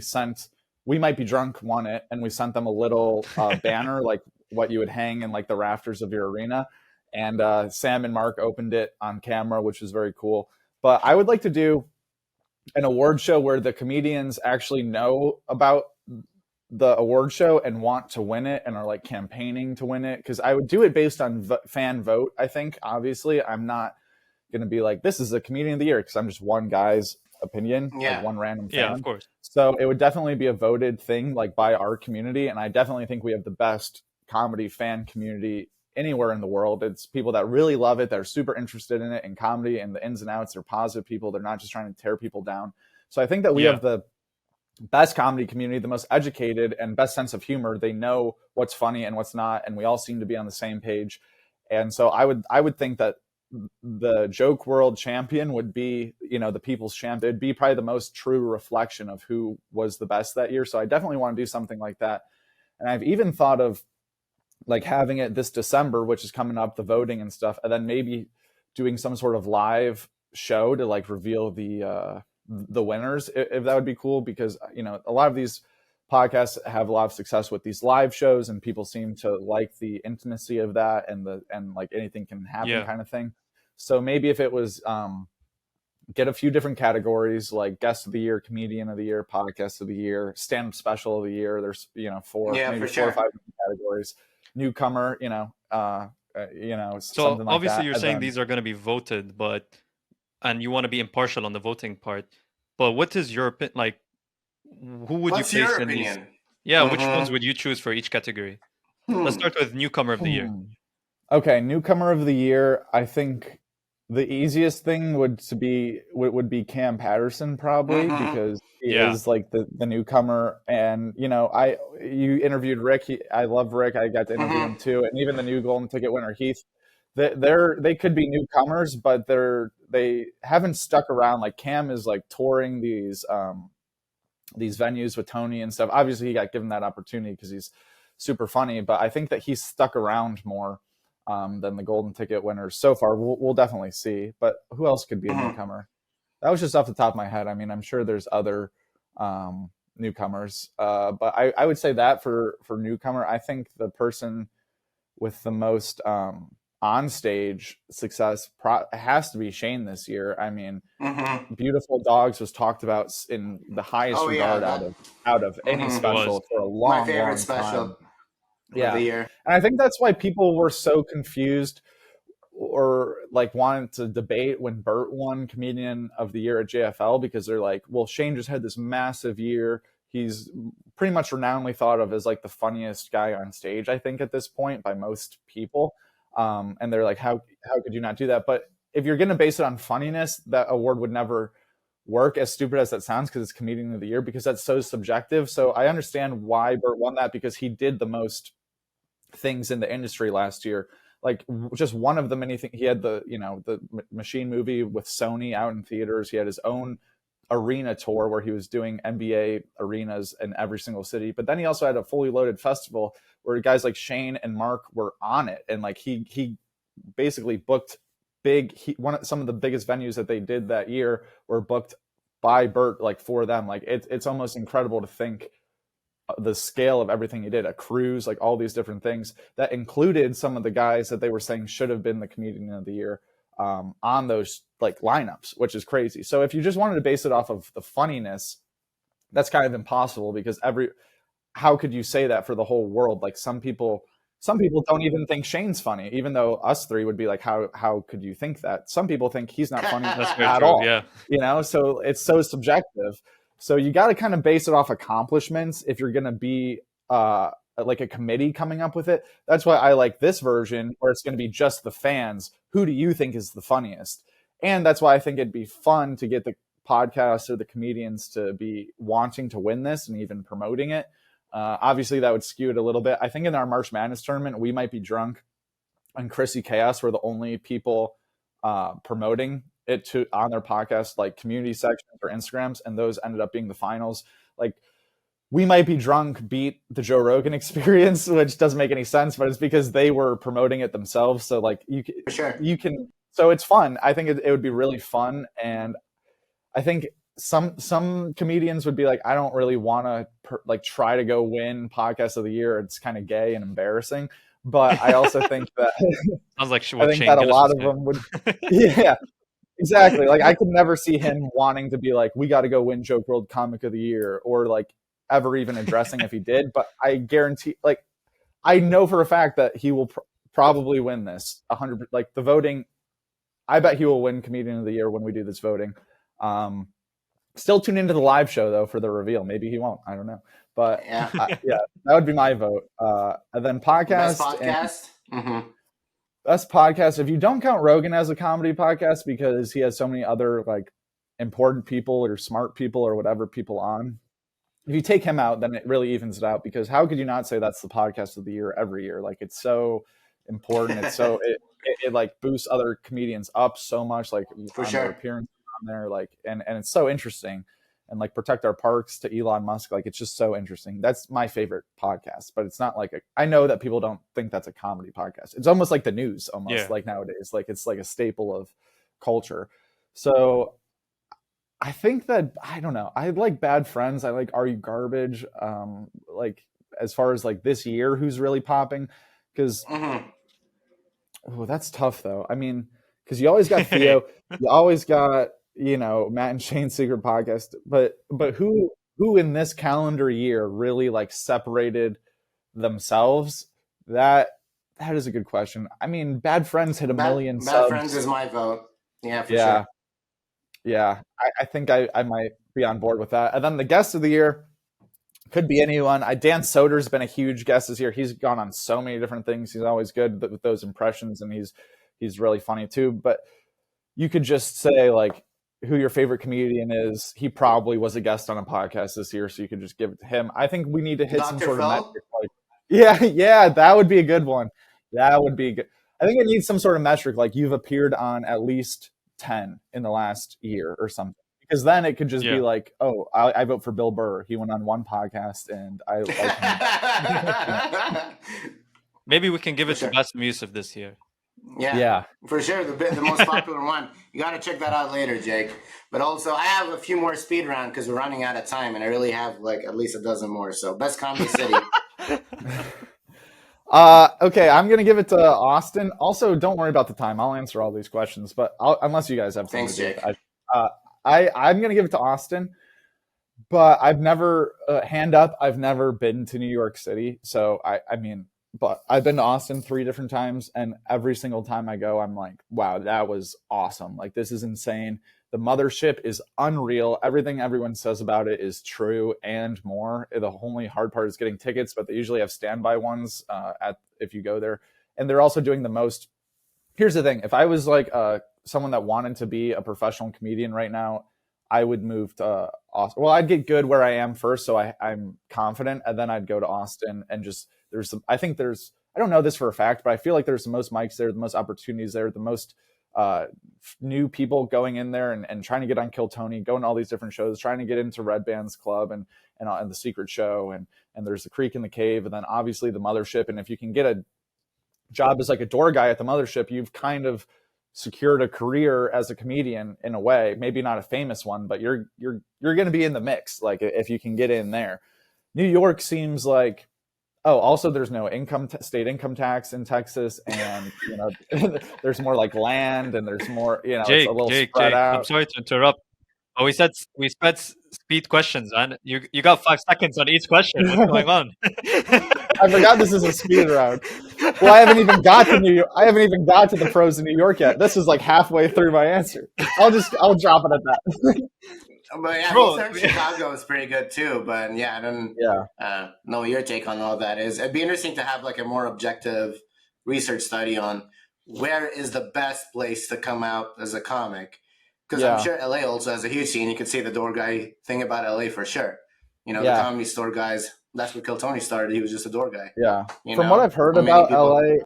we Might Be Drunk won it, and we sent them a little banner like what you would hang in like the rafters of your arena. And Sam and Mark opened it on camera, which was very cool. But I would like to do an award show where the comedians actually know about the award show and want to win it and are like campaigning to win it, because I would do it based on fan vote. I think obviously I'm not going to be like, this is a comedian of the year, because I'm just one guy's opinion, like Yeah. one random Yeah, of fan. course. So it would definitely be a voted thing, like by our community. And I definitely think we have the best comedy fan community anywhere in the world. It's people that really love it, that are super interested in it, in comedy and the ins and outs. They're positive people. They're not just trying to tear people down. So I think that we Yeah. have the best comedy community, the most educated and best sense of humor. They know what's funny and what's not, and we all seem to be on the same page. And so I would think that the Joke WRLD champion would be, the people's champ. It'd be probably the most true reflection of who was the best that year. So I definitely want to do something like that. And I've even thought of like having it this December, which is coming up, the voting and stuff, and then maybe doing some sort of live show to like reveal the winners, if that would be cool, because a lot of these podcasts have a lot of success with these live shows, and people seem to like the intimacy of that, and like anything can happen kind of thing. So maybe if it was get a few different categories, like guest of the year, comedian of the year, podcast of the year, stand-up special of the year. There's four or five categories. Newcomer, So something like obviously that. you're saying these are going to be voted, and you want to be impartial on the voting part. But what is your opinion? Like, who would What's you place your in opinion? these? Yeah, which ones would you choose for each category? Let's start with newcomer of the year. Okay, newcomer of the year. I think the easiest thing would be Cam Patterson, probably, because he is like the newcomer. And you interviewed Rick. I love Rick. I got to interview him too, and even the new Golden Ticket winner Heath. They could be newcomers, but they haven't stuck around. Like Cam is like touring these venues with Tony and stuff. Obviously, he got given that opportunity because he's super funny, but I think that he's stuck around more than the Golden Ticket winners so far. We'll definitely see. But who else could be a newcomer? That was just off the top of my head. I mean, I'm sure there's other newcomers, but I would say that for newcomer, I think the person with the most on stage success has to be Shane this year. I mean, Beautiful Dogs was talked about in the highest regard out of any special for a long, my favorite long special time. Yeah, of the year. And I think that's why people were so confused or like wanted to debate when Bert won Comedian of the Year at JFL, because they're like, well, Shane just had this massive year. He's pretty much renownedly thought of as like the funniest guy on stage, I think, at this point by most people. And they're like, how could you not do that? But if you're going to base it on funniness, that award would never work, as stupid as that sounds, because it's Comedian of the Year, because that's so subjective. So I understand why Bert won that, because he did the most things in the industry last year. Like just one of the many things. He had the Machine movie with Sony out in theaters. He had his own arena tour where he was doing NBA arenas in every single city. But then he also had a fully loaded festival where guys like Shane and Mark were on it. And like he basically booked some of the biggest venues that they did that year were booked by Bert, like for them. Like it's almost incredible to think the scale of everything he did, a cruise, like all these different things that included some of the guys that they were saying should have been the comedian of the year on those like lineups, which is crazy. So if you just wanted to base it off of the funniness, that's kind of impossible, because how could you say that for the whole world? Like some people don't even think Shane's funny, even though us three would be like, how could you think that? Some people think he's not funny at all. Yeah. You know, so it's so subjective. So you got to kind of base it off accomplishments if you're going to be like a committee coming up with it. That's why I like this version where it's going to be just the fans. Who do you think is the funniest? And that's why I think it'd be fun to get the podcasts or the comedians to be wanting to win this and even promoting it. Obviously, that would skew it a little bit. I think in our March Madness tournament, we might be drunk, and Chrissy Chaos were the only people promoting it on their podcast, like community sections or Instagrams, and those ended up being the finals. Like, we might be drunk beat the Joe Rogan Experience, which doesn't make any sense, but it's because they were promoting it themselves. So like you can, so it's fun. I think it would be really fun, and I think some comedians would be like, I don't really want to like try to go win podcast of the year. It's kind of gay and embarrassing. But I also think that sounds like I think that a lot of them would, yeah. Exactly. Like I could never see him wanting to be like, we got to go win Joke WRLD Comic of the Year, or like ever even addressing if he did. But I guarantee, like, I know for a fact that he will probably win this 100. Like the voting, I bet he will win Comedian of the Year when we do this voting. Still tune into the live show though for the reveal. Maybe he won't. I don't know. But yeah, that would be my vote. And then podcast. Best podcast. Best podcast, if you don't count Rogan as a comedy podcast, because he has so many other like important people or smart people or whatever people on. If you take him out, then it really evens it out, because how could you not say that's the podcast of the year every year? Like it's so important. It's so it like boosts other comedians up so much, like for sure. Their appearance on there, like and it's so interesting. And like Protect Our Parks to Elon Musk, like it's just so interesting. That's my favorite podcast, but it's not like I know that people don't think that's a comedy podcast. It's almost like the news, like nowadays, like it's like a staple of culture. So I think that, I don't know, I like Bad Friends. I like Are You Garbage? Like as far as like this year, who's really popping? Because that's tough though. I mean, because you always got Theo, you always got, you know, Matt and Shane's Secret Podcast, but who in this calendar year really like separated themselves? That is a good question. I mean, Bad Friends hit a million subs. Bad Friends is my vote. Yeah, for sure. Yeah, I think I might be on board with that. And then the guest of the year could be anyone. Dan Soder's been a huge guest this year. He's gone on so many different things. He's always good with those impressions, and he's really funny too. But you could just say like who your favorite comedian is. He probably was a guest on a podcast this year, so you could just give it to him. I think we need to hit some sort of metric. Like, yeah, that would be a good one. That would be good. I think it needs some sort of metric, like you've appeared on at least 10 in the last year or something. Because then it could just be like, oh, I vote for Bill Burr. He went on one podcast, and I like him. Maybe we can give it to Bassem Youssef this year. Yeah, for sure. The most popular one. You got to check that out later, Jake. But also, I have a few more speed round because we're running out of time, and I really have like at least a dozen more. So, best comedy city. Okay, I'm gonna give it to Austin. Also, don't worry about the time. I'll answer all these questions, but unless you guys have something Thanks, to do. Jake. I'm gonna give it to Austin. But I've never hand up. I've never been to New York City, so I mean. But I've been to Austin 3 different times, and every single time I go, I'm like, wow, that was awesome. Like, this is insane. The mothership is unreal. Everything everyone says about it is true and more. The only hard part is getting tickets, but they usually have standby ones if you go there. And they're also doing the most. Here's the thing. If I was like someone that wanted to be a professional comedian right now, I would move to Austin. Well, I'd get good where I am first, so I'm confident, and then I'd go to Austin and just I don't know this for a fact, but I feel like there's the most mics there, the most opportunities there, the most new people going in there and trying to get on Kill Tony, going to all these different shows, trying to get into Red Band's Club and the Secret Show, and there's the Creek in the Cave, and then obviously the Mothership. And if you can get a job as like a door guy at the Mothership, you've kind of secured a career as a comedian in a way, maybe not a famous one, but you're going to be in the mix. Like if you can get in there. New York seems like, oh, also there's no state income tax in Texas, and there's more like land, and there's more, it's a little spread out. I'm sorry to interrupt. Oh, we said speed questions, man. You got 5 seconds on each question. What's going on? I forgot this is a speed round. Well, I haven't even got to New York. I haven't even got to the pros in New York yet. This is like halfway through my answer. I'll drop it at that. But yeah, Bro, Chicago is pretty good too. But yeah, I don't know what your take on all that is. It'd be interesting to have like a more objective research study on where is the best place to come out as a comic. Because I'm sure LA also has a huge scene. You could say the door guy thing about LA for sure. The Comedy Store guys, that's where Kill Tony started. He was just a door guy. Yeah. From what I've heard about LA,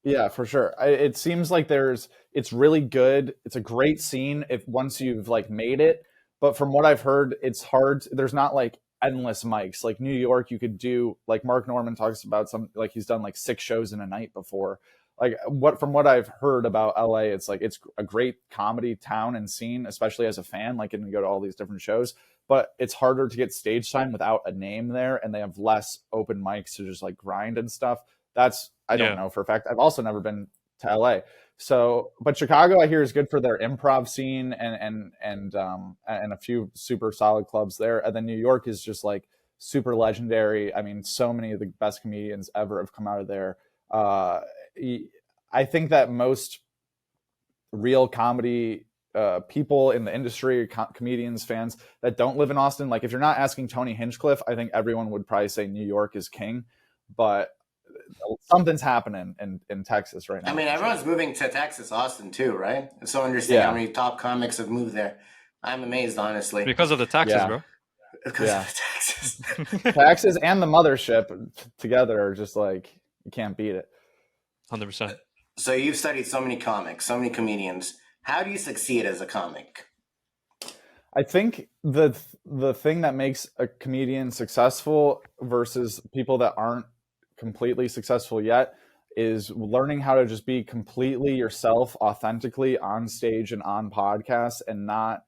yeah, for sure. It seems like it's really good. It's a great scene once you've like made it. But from what I've heard, it's hard. There's not like endless mics. Like New York, you could do, like Mark Norman talks about like he's done like 6 shows in a night before. Like from what I've heard about LA, it's like it's a great comedy town and scene, especially as a fan, like getting to go to all these different shows. But it's harder to get stage time without a name there, and they have less open mics to just like grind and stuff. I don't know for a fact. I've also never been to LA. So, but Chicago, I hear, is good for their improv scene and a few super solid clubs there. And then New York is just like super legendary. I mean, so many of the best comedians ever have come out of there. I think that most real comedy people in the industry, comedians, fans that don't live in Austin, like if you're not asking Tony Hinchcliffe, I think everyone would probably say New York is king. But something's happening in Texas right now. I mean, everyone's moving to Texas, Austin too, right? It's so interesting how many top comics have moved there. I'm amazed, honestly. Because of the taxes, bro. Because of the taxes. Taxes and the mothership together are just like, you can't beat it. 100%. So you've studied so many comics, so many comedians. How do you succeed as a comic? I think the thing that makes a comedian successful versus people that aren't completely successful yet is learning how to just be completely yourself, authentically on stage and on podcasts, and not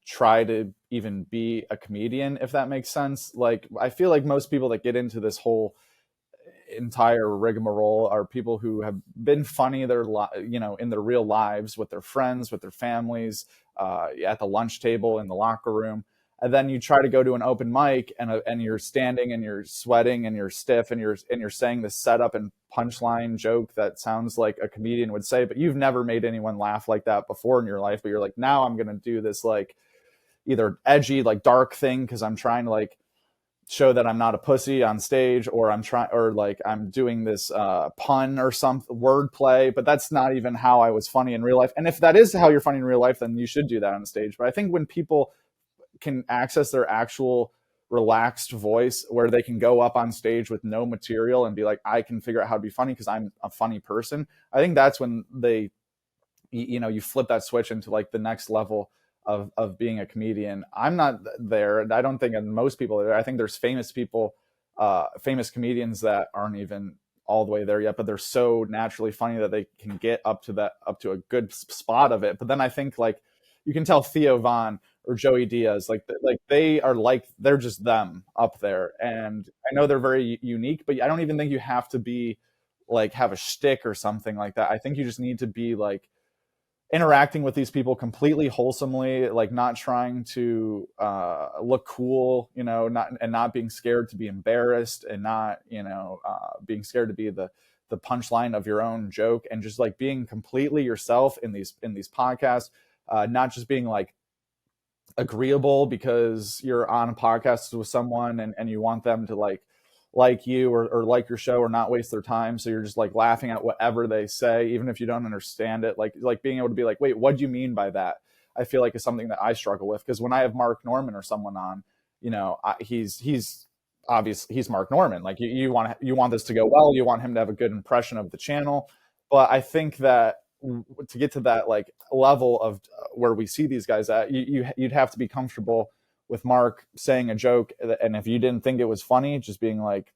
try to even be a comedian, if that makes sense. Like, I feel like most people that get into this whole entire rigmarole are people who have been funny in their real lives, with their friends, with their families, at the lunch table, in the locker room. And then you try to go to an open mic and you're standing and you're sweating and you're stiff and you're saying this setup and punchline joke that sounds like a comedian would say, but you've never made anyone laugh like that before in your life. But you're like, now I'm going to do this like either edgy, like dark thing, because I'm trying to like show that I'm not a pussy on stage, or I'm doing this pun or some wordplay, but that's not even how I was funny in real life. And if that is how you're funny in real life, then you should do that on stage. But I think when people can access their actual relaxed voice, where they can go up on stage with no material and be like, I can figure out how to be funny because I'm a funny person, I think that's when you flip that switch into like the next level of being a comedian. I'm not there, and I don't think most people are there. I think there's famous people, famous comedians that aren't even all the way there yet, but they're so naturally funny that they can get up to a good spot of it. But then I think like you can tell Theo Von or Joey Diaz, like they're just them up there. And I know they're very unique, but I don't even think you have to be like have a shtick or something like that. I think you just need to be like interacting with these people completely wholesomely, like not trying to look cool, not being scared to be embarrassed, and not, being scared to be the punchline of your own joke, and just like being completely yourself in these podcasts, not just being like agreeable because you're on a podcast with someone and you want them to like you or like your show or not waste their time. So you're just like laughing at whatever they say, even if you don't understand it, like being able to be like, wait, what do you mean by that? I feel like is something that I struggle with, because when I have Mark Norman or someone on, he's obviously, he's Mark Norman. Like you want this to go well, you want him to have a good impression of the channel. But I think that to get to that like level of where we see these guys at, you'd have to be comfortable with Mark saying a joke, and if you didn't think it was funny, just being like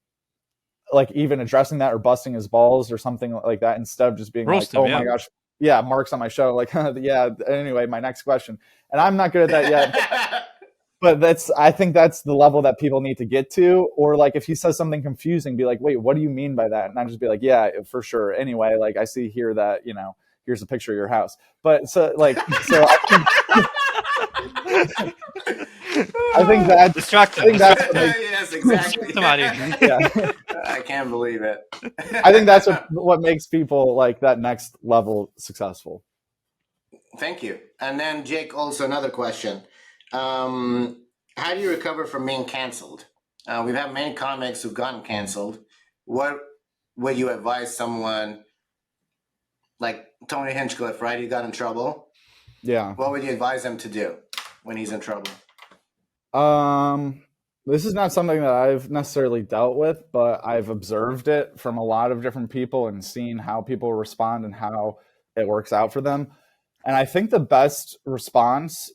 even addressing that or busting his balls or something like that, instead of just being roast like, him, my gosh, Mark's on my show. Like, yeah. Anyway, my next question, and I'm not good at that yet. But I think that's the level that people need to get to. Or like if he says something confusing, be like, wait, what do you mean by that? And I just be like, yeah, for sure. Anyway, like I see here that, here's a picture of your house. But so I think that distract him. Yes, exactly. Yeah. I can't believe it. I think that's what makes people like that next level successful. Thank you. And then Jake, also another question. How do you recover from being canceled? We've had many comics who've gotten canceled. What would you advise someone like Tony Hinchcliffe, right? He got in trouble. Yeah. What would you advise him to do when he's in trouble? This is not something that I've necessarily dealt with, but I've observed it from a lot of different people and seen how people respond and how it works out for them. And I think the best response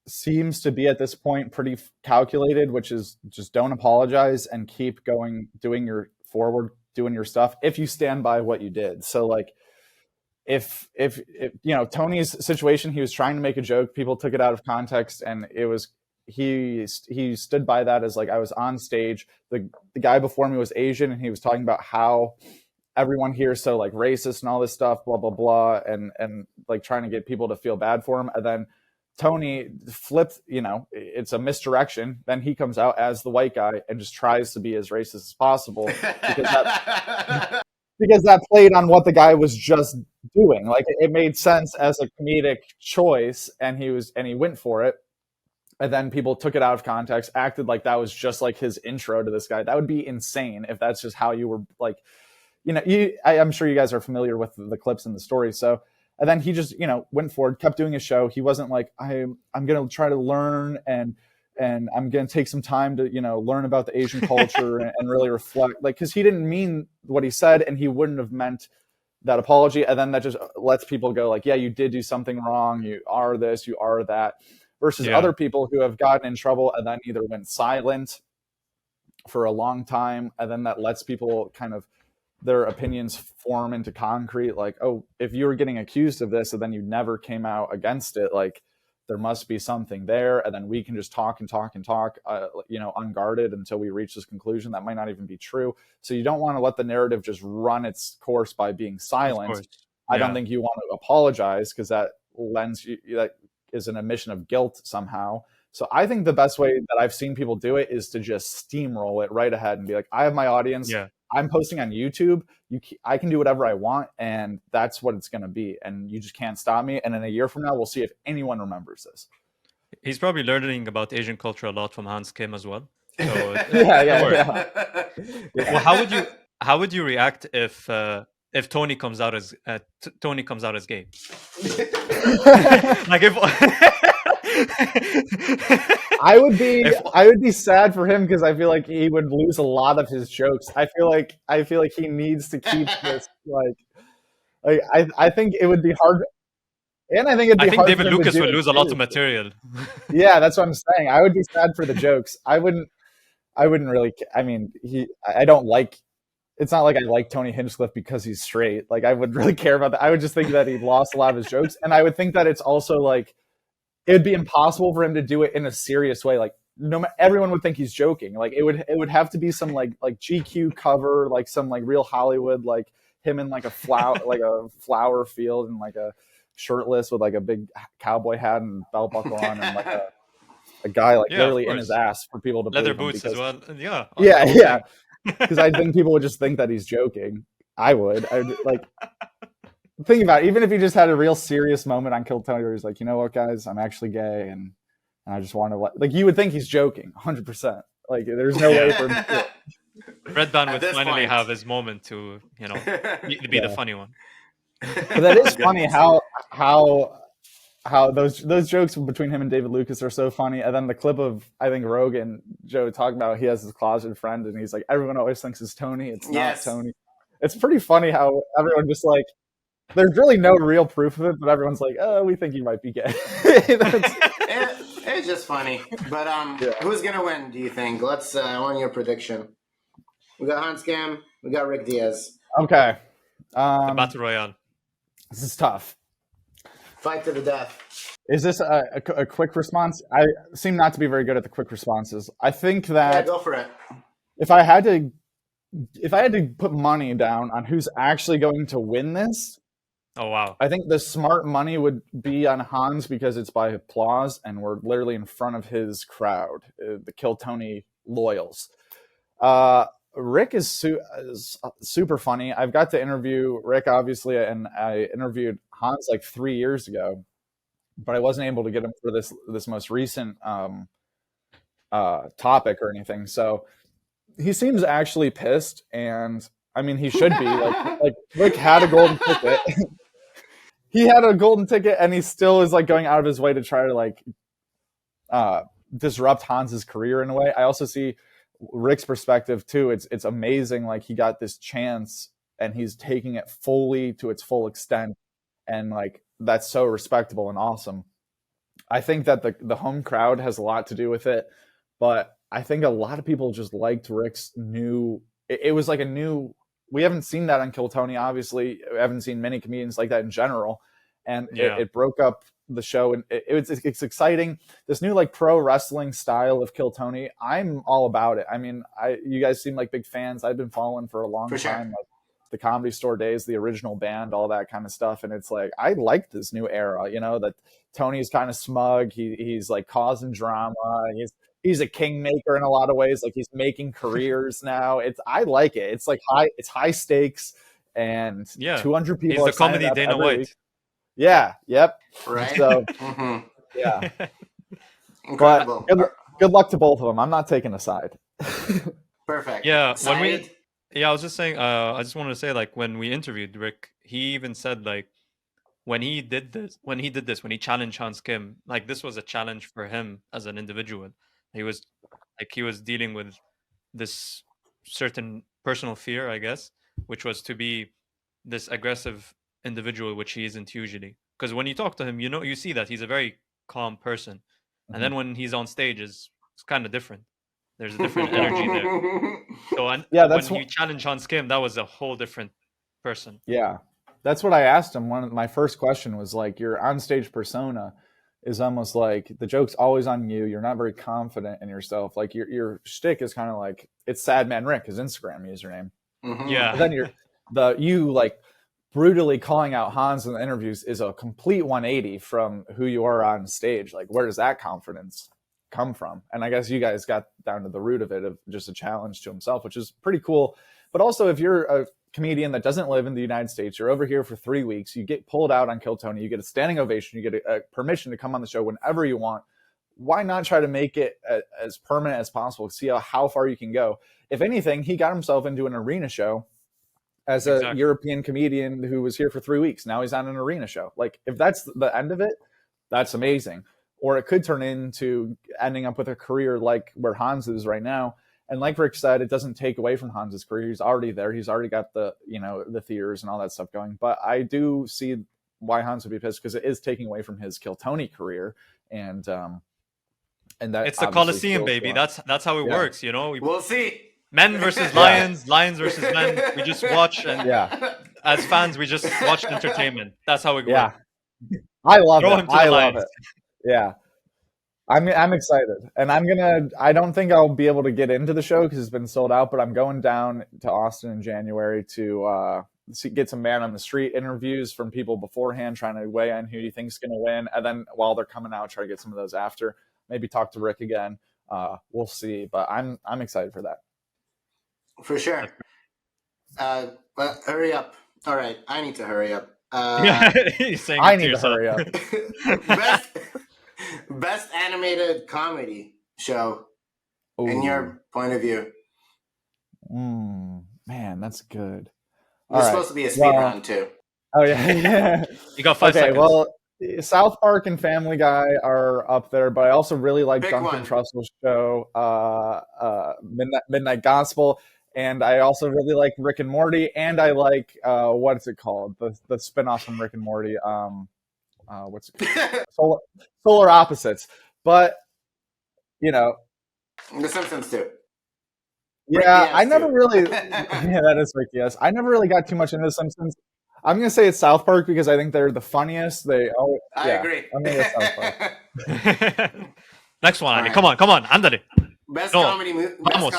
seems to be at this point pretty calculated, which is just don't apologize and keep going, doing your stuff if you stand by what you did. So like if Tony's situation, he was trying to make a joke, people took it out of context, and it was he stood by that as like, I was on stage, the guy before me was Asian, and he was talking about how everyone here is so like racist and all this stuff, blah blah blah, and like trying to get people to feel bad for him. And then Tony flipped, it's a misdirection. Then he comes out as the white guy and just tries to be as racist as possible because that played on what the guy was just doing. Like it made sense as a comedic choice, and he went for it. And then people took it out of context, acted like that was just like his intro to this guy. That would be insane if that's just how you were like, I'm sure you guys are familiar with the clips and the story. So, and then he just, went forward, kept doing his show. He wasn't like, I'm going to try to learn and I'm going to take some time to, learn about the Asian culture and really reflect, like, because he didn't mean what he said, and he wouldn't have meant that apology. And then that just lets people go like, yeah, you did do something wrong. You are this, you are that. Versus other people who have gotten in trouble and then either went silent for a long time, and then that lets people kind of their opinions form into concrete. Like, oh, if you were getting accused of this and then you never came out against it, like there must be something there. And then we can just talk and talk and talk, unguarded until we reach this conclusion that might not even be true. So you don't want to let the narrative just run its course by being silent. Yeah. I don't think you want to apologize, because that is an admission of guilt somehow. So I think the best way that I've seen people do it is to just steamroll it right ahead and be like, I have my audience. Yeah. I'm posting on YouTube. I can do whatever I want, and that's what it's going to be. And you just can't stop me. And in a year from now, we'll see if anyone remembers this. He's probably learning about Asian culture a lot from Hans Kim as well. So, yeah. Well, how would you react if Tony comes out as gay? Like if I would be sad for him, because I feel like he would lose a lot of his jokes. I feel like he needs to keep this like I think it would be hard. And I think David Lucas would lose a lot of material. Yeah, that's what I'm saying. I would be sad for the jokes. I wouldn't really. I mean, I don't like. It's not like I like Tony Hinchcliffe because he's straight. Like I would really care about that. I would just think that he lost a lot of his jokes, and I would think that it's also like it would be impossible for him to do it in a serious way. Like everyone would think he's joking. Like it would have to be some like GQ cover, like some like Real Hollywood, like him in like a flower field and like a shirtless with like a big cowboy hat and belt buckle on, and like a guy like literally in his ass for people to leather boots as well. Yeah. Because I think people would just think that he's joking. I would like think about it. Even if he just had a real serious moment on Kill Tony where he's like, you know what, guys, I'm actually gay and I just want to like you would think he's joking 100%. Like there's no way for him to do it. Redban would finally have his moment to be the funny one. But that is funny how those jokes between him and David Lucas are so funny. And then the clip of, I think, Rogan, Joe talking about he has his closeted friend and he's like, everyone always thinks it's Tony. It's not Tony. It's pretty funny how everyone just like, there's really no real proof of it, but everyone's like, oh, we think you might be gay. It's just funny. But who's going to win, do you think? Let's, I want your prediction. We got Hans Cam. We got Rick Diaz. Okay. The Battle Royale. This is tough. Fight to the death. Is this a quick response? I seem not to be very good at the quick responses. I think Yeah, that go for it. if I had to put money down on who's actually going to win this, Oh wow. I think the smart money would be on Hans because it's by applause and we're literally in front of his crowd, the Kill Tony loyals. Rick is super funny. I've got to interview Rick, obviously, and I interviewed Hans like 3 years ago, but I wasn't able to get him for this most recent topic or anything. So he seems actually pissed, and I mean, he should be. Like Rick had a golden ticket. He had a golden ticket, and he still is like going out of his way to try to like disrupt Hans's career in a way. I also see Rick's perspective too. It's amazing. Like he got this chance, and he's taking it fully to its full extent, and like that's so respectable and awesome. I think that the home crowd has a lot to do with it, but I think a lot of people just liked Rick's new. It was like a new. We haven't seen that on Kill Tony, obviously. We haven't seen many comedians like that in general, and it broke up the show, and it's exciting. This new like pro wrestling style of Kill Tony, I'm all about it. I mean, you guys seem like big fans. I've been following for a long time, like the Comedy Store days, the original band, all that kind of stuff, and it's like I like this new era. You know that Tony's kind of smug. He's like causing drama. He's a kingmaker in a lot of ways. Like he's making careers now. I like it. It's like high stakes, and 200 people. He's the comedy Dana White. Week. Yeah. Yep. Right. So yeah. Incredible. But good luck to both of them. I'm not taking a side. Perfect. Yeah. I was just saying. I just wanted to say, like, when we interviewed Rick, he even said like when he did this, when he challenged Hans Kim, like this was a challenge for him as an individual. He was dealing with this certain personal fear, I guess, which was to be this aggressive individual, which he isn't usually. Because when you talk to him, you see that he's a very calm person, and then when he's on stage, it's kind of different. There's a different energy there. So when you challenge Hans Kim, that was a whole different person. Yeah, that's what I asked him. My first question was like, your onstage persona is almost like the joke's always on you. You're not very confident in yourself. Like your shtick is kind of like it's Sad Man Rick, his Instagram username. Mm-hmm. Yeah. But then you like brutally calling out Hans in the interviews is a complete 180 from who you are on stage. Like where does that confidence come from? And I guess you guys got down to the root of it, of just a challenge to himself, which is pretty cool. But also if you're a comedian that doesn't live in the United States, you're over here for 3 weeks, you get pulled out on Kill Tony, you get a standing ovation, you get a permission to come on the show whenever you want. Why not try to make it as permanent as possible? See how far you can go. If anything, he got himself into an arena show as a European comedian who was here for 3 weeks. Now he's on an arena show. Like if that's the end of it, that's amazing. Or it could turn into ending up with a career like where Hans is right now. And like Rick said, it doesn't take away from Hans's career. He's already there. He's already got the theaters and all that stuff going. But I do see why Hans would be pissed, because it is taking away from his Kill Tony career. And that it's the Coliseum, baby. That's how it works, you know. We'll see. Men versus lions, lions versus men. We just watch, and as fans, we just watch entertainment. That's how it works. Yeah, I love it. I love it. Yeah. I'm excited, and I don't think I'll be able to get into the show because it's been sold out, but I'm going down to Austin in January to get some man on the street interviews from people beforehand, trying to weigh in who you think's going to win. And then while they're coming out, try to get some of those after, maybe talk to Rick again. We'll see, but I'm excited for that. For sure. But hurry up. All right. I need to hurry up. He's saying I need to hurry up. Best animated comedy show in your point of view. Man, that's good. It's supposed to be a speed run too. Oh yeah. You got 5 seconds. Well, South Park and Family Guy are up there, but I also really like Duncan Trussell's show, Midnight Gospel, and I also really like Rick and Morty, and I like what's it called? The spinoff from Rick and Morty. What's it called? Solar Opposites. But The Simpsons too. Yeah, I never really. Yeah, that is Rick. Yes, I never really got too much into The Simpsons. I'm gonna say it's South Park because I think they're the funniest. I Yeah, agree. I'm gonna go South Park. Next one, All Andy. right. Come on, ándale. Best No, vamos.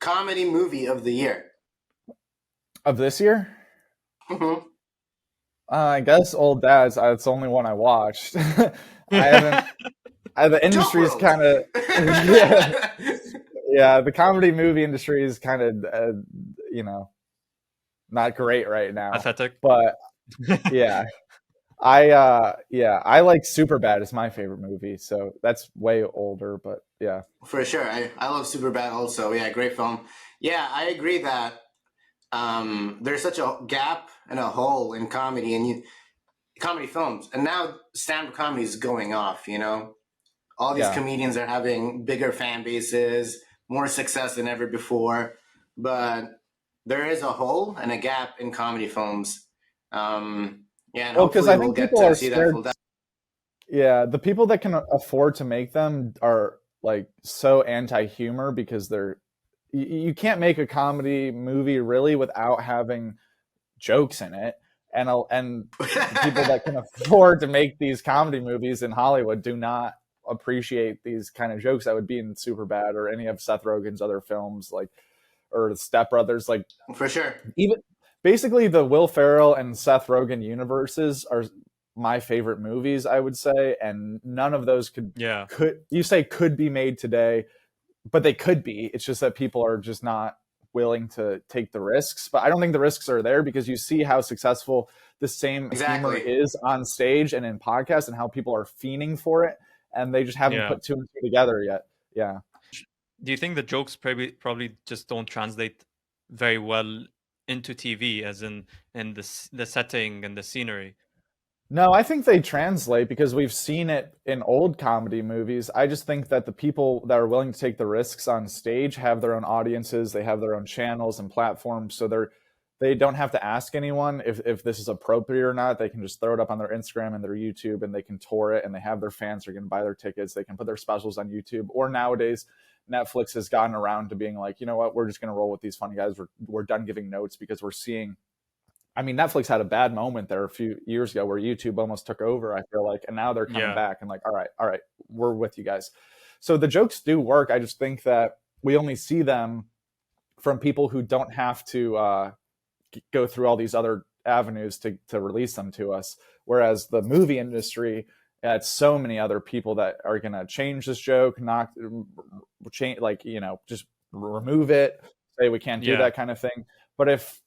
comedy movie of the year. Of this year, Mhm. I guess Old Dads. It's the only one I watched. I haven't. The Joke industry's WRLD. kind of yeah, yeah. The comedy movie industry is kind of you know, not great right now. Pathetic. But yeah, I like Superbad. It's my favorite movie, so that's way older. But yeah, For sure. I love Superbad also. Yeah, great film. Yeah, I agree that there's such a gap and a hole in comedy and comedy films. And now stand-up comedy is going off, you know? All these yeah. comedians are having bigger fan bases, more success than ever before. But there is a hole and a gap in comedy films. Yeah, and Well, because hopefully I we'll think get people to are see that scared. full. Yeah, the people that can afford to make them are like so anti-humor because you can't make a comedy movie really without having jokes in it, and the people that can afford to make these comedy movies in Hollywood do not appreciate these kind of jokes that would be in Superbad or any of Seth Rogen's other films, like, or the Step Brothers. Like, For sure. even basically the Will Ferrell and Seth Rogen universes are my favorite movies, I would say, and none of those could be made today, but they could be. It's just that people are just not willing to take the risks. But I don't think the risks are there because you see how successful the same humor is on stage and in podcasts and how people are fiending for it, and they just haven't put two and two together yet. Yeah. Do you think the jokes probably just don't translate very well into TV, as in the setting and the scenery? No, I think they translate because we've seen it in old comedy movies. I just think that the people that are willing to take the risks on stage have their own audiences, they have their own channels and platforms, so they don't have to ask anyone if this is appropriate or not. They can just throw it up on their Instagram and their YouTube, and they can tour it, and they have their fans who are going to buy their tickets. They can put their specials on YouTube. Or nowadays, Netflix has gotten around to being like, you know what, we're just going to roll with these funny guys. We're done giving notes because we're seeing. I mean, Netflix had a bad moment there a few years ago where YouTube almost took over, I feel like, and now they're coming back and like, all right, we're with you guys. So the jokes do work. I just think that we only see them from people who don't have to go through all these other avenues to release them to us. Whereas the movie industry, it's so many other people that are going to change this joke, just remove it, say we can't do that kind of thing. But if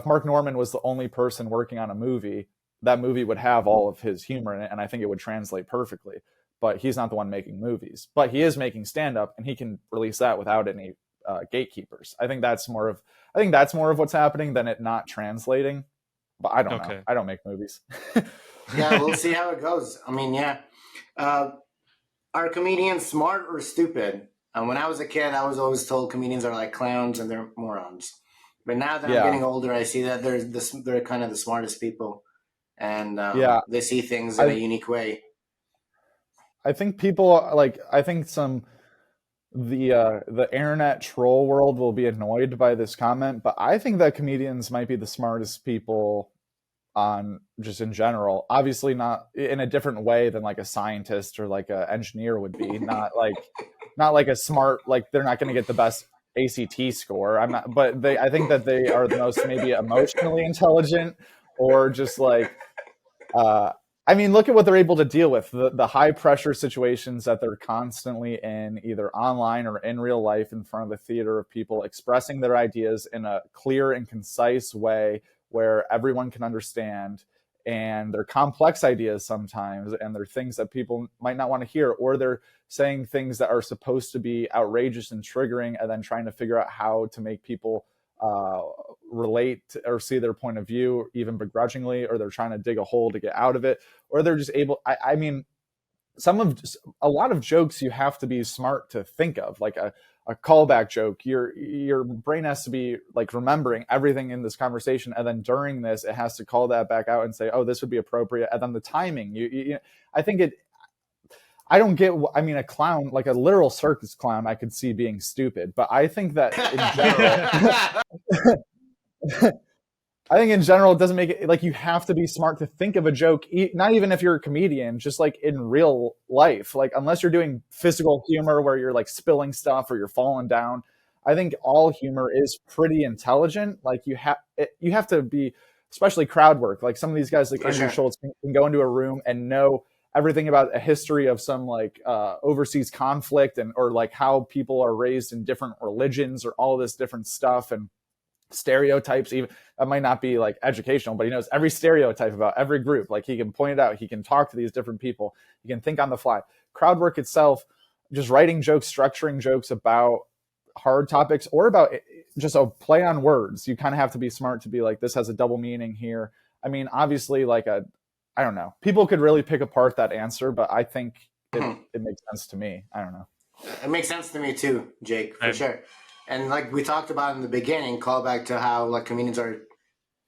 Mark Norman was the only person working on a movie, that movie would have all of his humor in it, and I think it would translate perfectly. But he's not the one making movies. But he is making stand-up, and he can release that without any gatekeepers. I think that's more of what's happening than it not translating. But I don't know. I don't make movies. Yeah, we'll see how it goes. I mean, are comedians smart or stupid? When I was a kid, I was always told comedians are like clowns and they're morons. But now that I'm getting older, I see that they're kind of the smartest people, and they see things in a unique way. I think the internet troll world will be annoyed by this comment, but I think that comedians might be the smartest people on just in general. Obviously not in a different way than like a scientist or like an engineer would be. not like a smart, like they're not going to get the best ACT score. I think that they are the most maybe emotionally intelligent, or just like I mean, look at what they're able to deal with, the high pressure situations that they're constantly in, either online or in real life in front of a theater of people, expressing their ideas in a clear and concise way where everyone can understand. And they're complex ideas sometimes, and they're things that people might not want to hear, or they're saying things that are supposed to be outrageous and triggering, and then trying to figure out how to make people relate or see their point of view, even begrudgingly, or they're trying to dig a hole to get out of it, or they're just able. I mean, a lot of jokes you have to be smart to think of, like a callback joke. Your brain has to be like remembering everything in this conversation, and then during this, it has to call that back out and say, "Oh, this would be appropriate." And then the timing. I think it. I don't get. I mean, a clown, like a literal circus clown, I could see being stupid, but I think that in general. I think in general, it doesn't make it like you have to be smart to think of a joke, not even if you're a comedian, just like in real life. Like, unless you're doing physical humor where you're like spilling stuff or you're falling down, I think all humor is pretty intelligent. Like, you have to be, especially crowd work. Like, some of these guys, like For Andrew sure. Schultz, can go into a room and know everything about a history of some like overseas conflict, and or like how people are raised in different religions or all this different stuff, and stereotypes. Even that might not be like educational, but he knows every stereotype about every group. Like, he can point it out, he can talk to these different people, he can think on the fly. Crowd work itself, just writing jokes, structuring jokes about hard topics or about just a play on words, you kind of have to be smart to be like, this has a double meaning here. I mean, obviously, like I don't know, people could really pick apart that answer, but I think it makes sense to me. I don't know. It makes sense to me too, Jake, for sure. And like we talked about in the beginning, call back to how like comedians are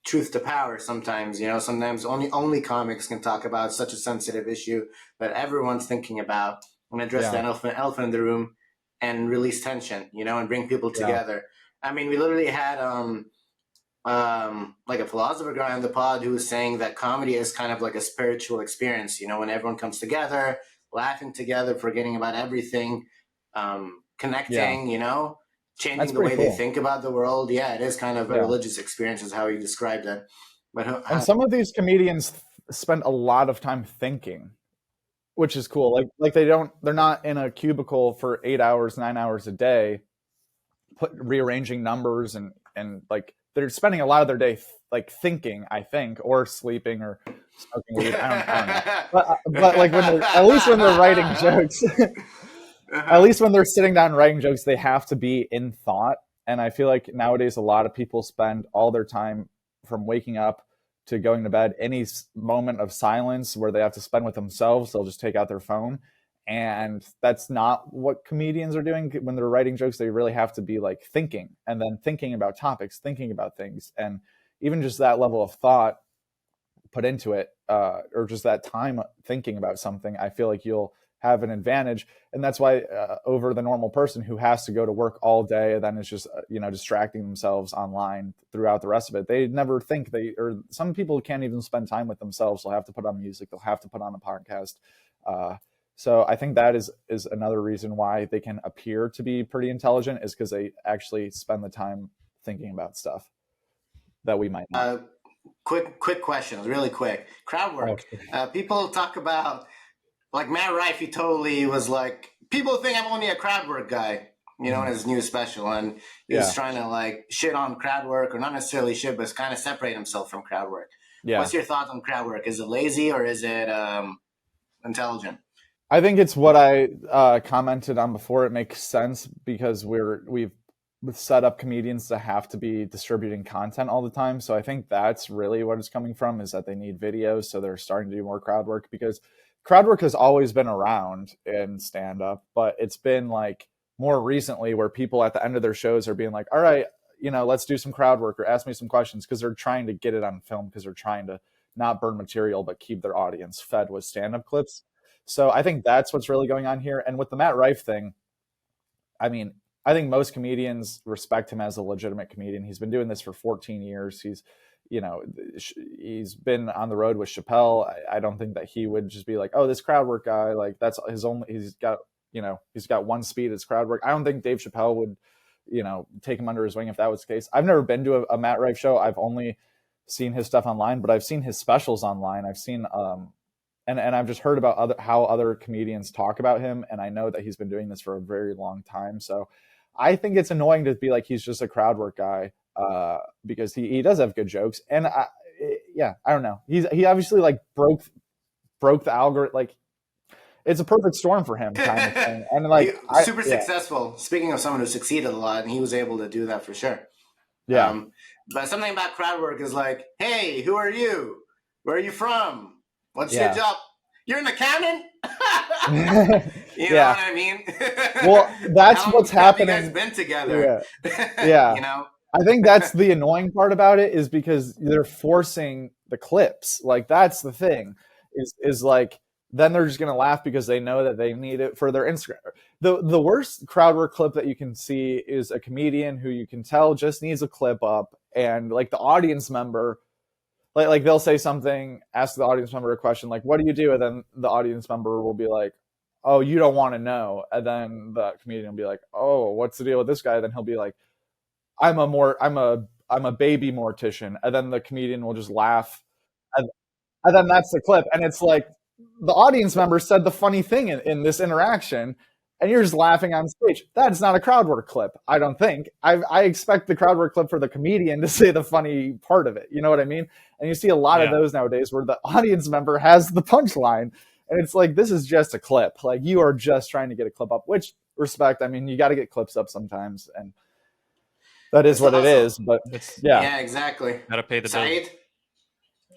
truth to power sometimes. Sometimes only comics can talk about such a sensitive issue that everyone's thinking about, and address the elephant in the room and release tension, and bring people together. I mean, we literally had like a philosopher guy on the pod who was saying that comedy is kind of like a spiritual experience, when everyone comes together, laughing together, forgetting about everything, connecting, changing the way they think about the world. Yeah, it is kind of a religious experience, is how he described it. And some of these comedians spend a lot of time thinking, which is cool. Like they're not in a cubicle for 8 hours, 9 hours a day, rearranging numbers and like they're spending a lot of their day like thinking, I think, or sleeping or smoking weed. I don't know. But like at least when they're writing jokes, at least when they're sitting down writing jokes, they have to be in thought. And I feel like nowadays a lot of people spend all their time from waking up to going to bed, any moment of silence where they have to spend with themselves, they'll just take out their phone. And that's not what comedians are doing when they're writing jokes. They really have to be like thinking, and then thinking about topics, thinking about things. And even just that level of thought put into it, or just that time thinking about something, I feel like you'll have an advantage. And that's why over the normal person who has to go to work all day and then is just distracting themselves online throughout the rest of it, they never think or some people can't even spend time with themselves. They'll have to put on music, they'll have to put on a podcast. So I think that is another reason why they can appear to be pretty intelligent, is because they actually spend the time thinking about stuff that we might not. Quick questions, really quick. Crowd work. People talk about, like Matt Rife, he totally was like, people think I'm only a crowd work guy, in his new special, and he's trying to like shit on crowd work, or not necessarily shit, but kind of separate himself from crowd work. What's your thought on crowd work? Is it lazy or is it intelligent? I think it's what I commented on before. It makes sense because we've set up comedians to have to be distributing content all the time. So I think that's really what it's coming from, is that they need videos. So they're starting to do more crowd work, because crowd work has always been around in stand-up, but it's been like more recently where people at the end of their shows are being like, all right, let's do some crowd work or ask me some questions, because they're trying to get it on film, because they're trying to not burn material, but keep their audience fed with stand-up clips. So I think that's what's really going on here. And with the Matt Rife thing, I mean, I think most comedians respect him as a legitimate comedian. He's been doing this for 14 years. He's been on the road with Chappelle. I don't think that he would just be like, oh, this crowd work guy, like that's his only, he's got one speed, it's crowd work. I don't think Dave Chappelle would, take him under his wing if that was the case. I've never been to a Matt Rife show. I've only seen his stuff online, but I've seen his specials online. I've seen, and I've just heard about how other comedians talk about him. And I know that he's been doing this for a very long time. So I think it's annoying to be like, he's just a crowd work guy, because he does have good jokes. And I don't know. He obviously like broke the algorithm. Like, it's a perfect storm for him kind of thing. And like super successful. Speaking of someone who succeeded a lot, and he was able to do that for sure. Yeah. But something about crowd work is like, hey, who are you? Where are you from? What's your job? You're an accountant? You know what I mean? Well, that's what's happening. You guys been together. Yeah. I think that's the annoying part about it, is because they're forcing the clips. Like, that's the thing, is like then they're just going to laugh because they know that they need it for their Instagram. The worst crowd work clip that you can see is a comedian who you can tell just needs a clip up, and like the audience member, like they'll say something, ask the audience member a question like, what do you do? And then the audience member will be like, oh, you don't want to know. And then the comedian will be like, oh, what's the deal with this guy? Then he'll be like, I'm a baby mortician. And then the comedian will just laugh. And then that's the clip. And it's like the audience member said the funny thing in this interaction, and you're just laughing on stage. That's not a crowd work clip, I don't think. I expect the crowd work clip for the comedian to say the funny part of it. You know what I mean? And you see a lot of those nowadays where the audience member has the punchline. And it's like, this is just a clip. Like, you are just trying to get a clip up, which, respect. I mean, you got to get clips up sometimes. And that is what it is. But yeah, exactly. Gotta pay the bill. Saeed,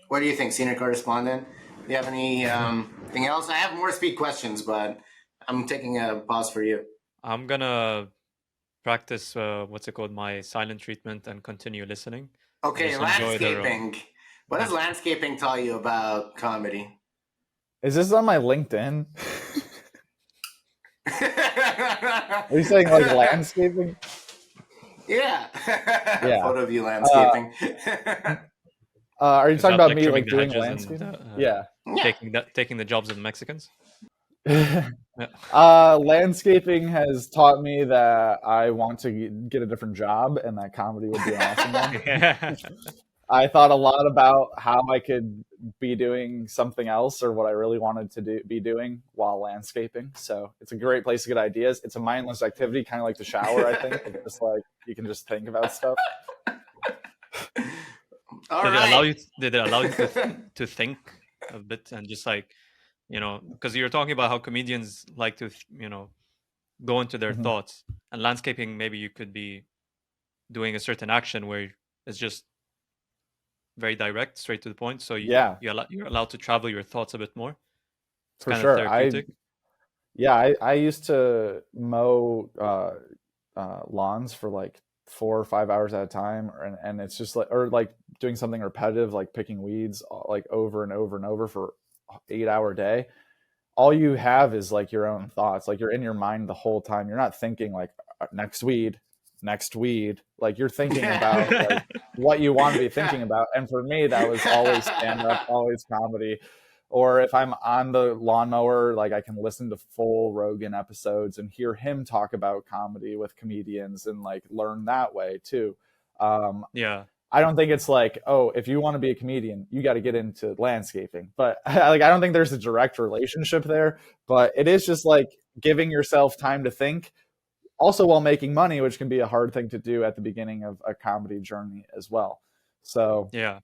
what do you think, senior correspondent? Do you have anything else? I have more speed questions, but I'm taking a pause for you. I'm gonna practice what's it called, my silent treatment, and continue listening. Okay, landscaping. What does landscaping tell you about comedy? Is this on my LinkedIn? Are you saying like landscaping? Yeah. Photo of you landscaping. Are you talking about me like doing landscaping? Taking the jobs of the Mexicans? Landscaping has taught me that I want to get a different job, and that comedy would be an awesome one. I thought a lot about how I could be doing something else, or what I really wanted to be doing while landscaping. So it's a great place to get ideas. It's a mindless activity, kind of like the shower, I think. It's just like you can just think about stuff. Did it allow you to think a bit, and just like, because you're talking about how comedians like to, go into their thoughts, and landscaping, maybe you could be doing a certain action where it's just very direct, straight to the point. So you're allowed to travel your thoughts a bit more. It's for kind sure. of therapeutic. I used to mow lawns for like 4 or 5 hours at a time, and it's just like, or like doing something repetitive, like picking weeds like over and over and over for 8-hour day. All you have is like your own thoughts. Like, you're in your mind the whole time. You're not thinking like next weed. Like, you're thinking about like what you want to be thinking about. And for me, that was always stand-up, always comedy. Or if I'm on the lawnmower, like, I can listen to full Rogan episodes and hear him talk about comedy with comedians and like learn that way too. I don't think it's like, oh, if you want to be a comedian, you got to get into landscaping. But like, I don't think there's a direct relationship there. But it is just like giving yourself time to think, also while making money, which can be a hard thing to do at the beginning of a comedy journey as well. So yeah.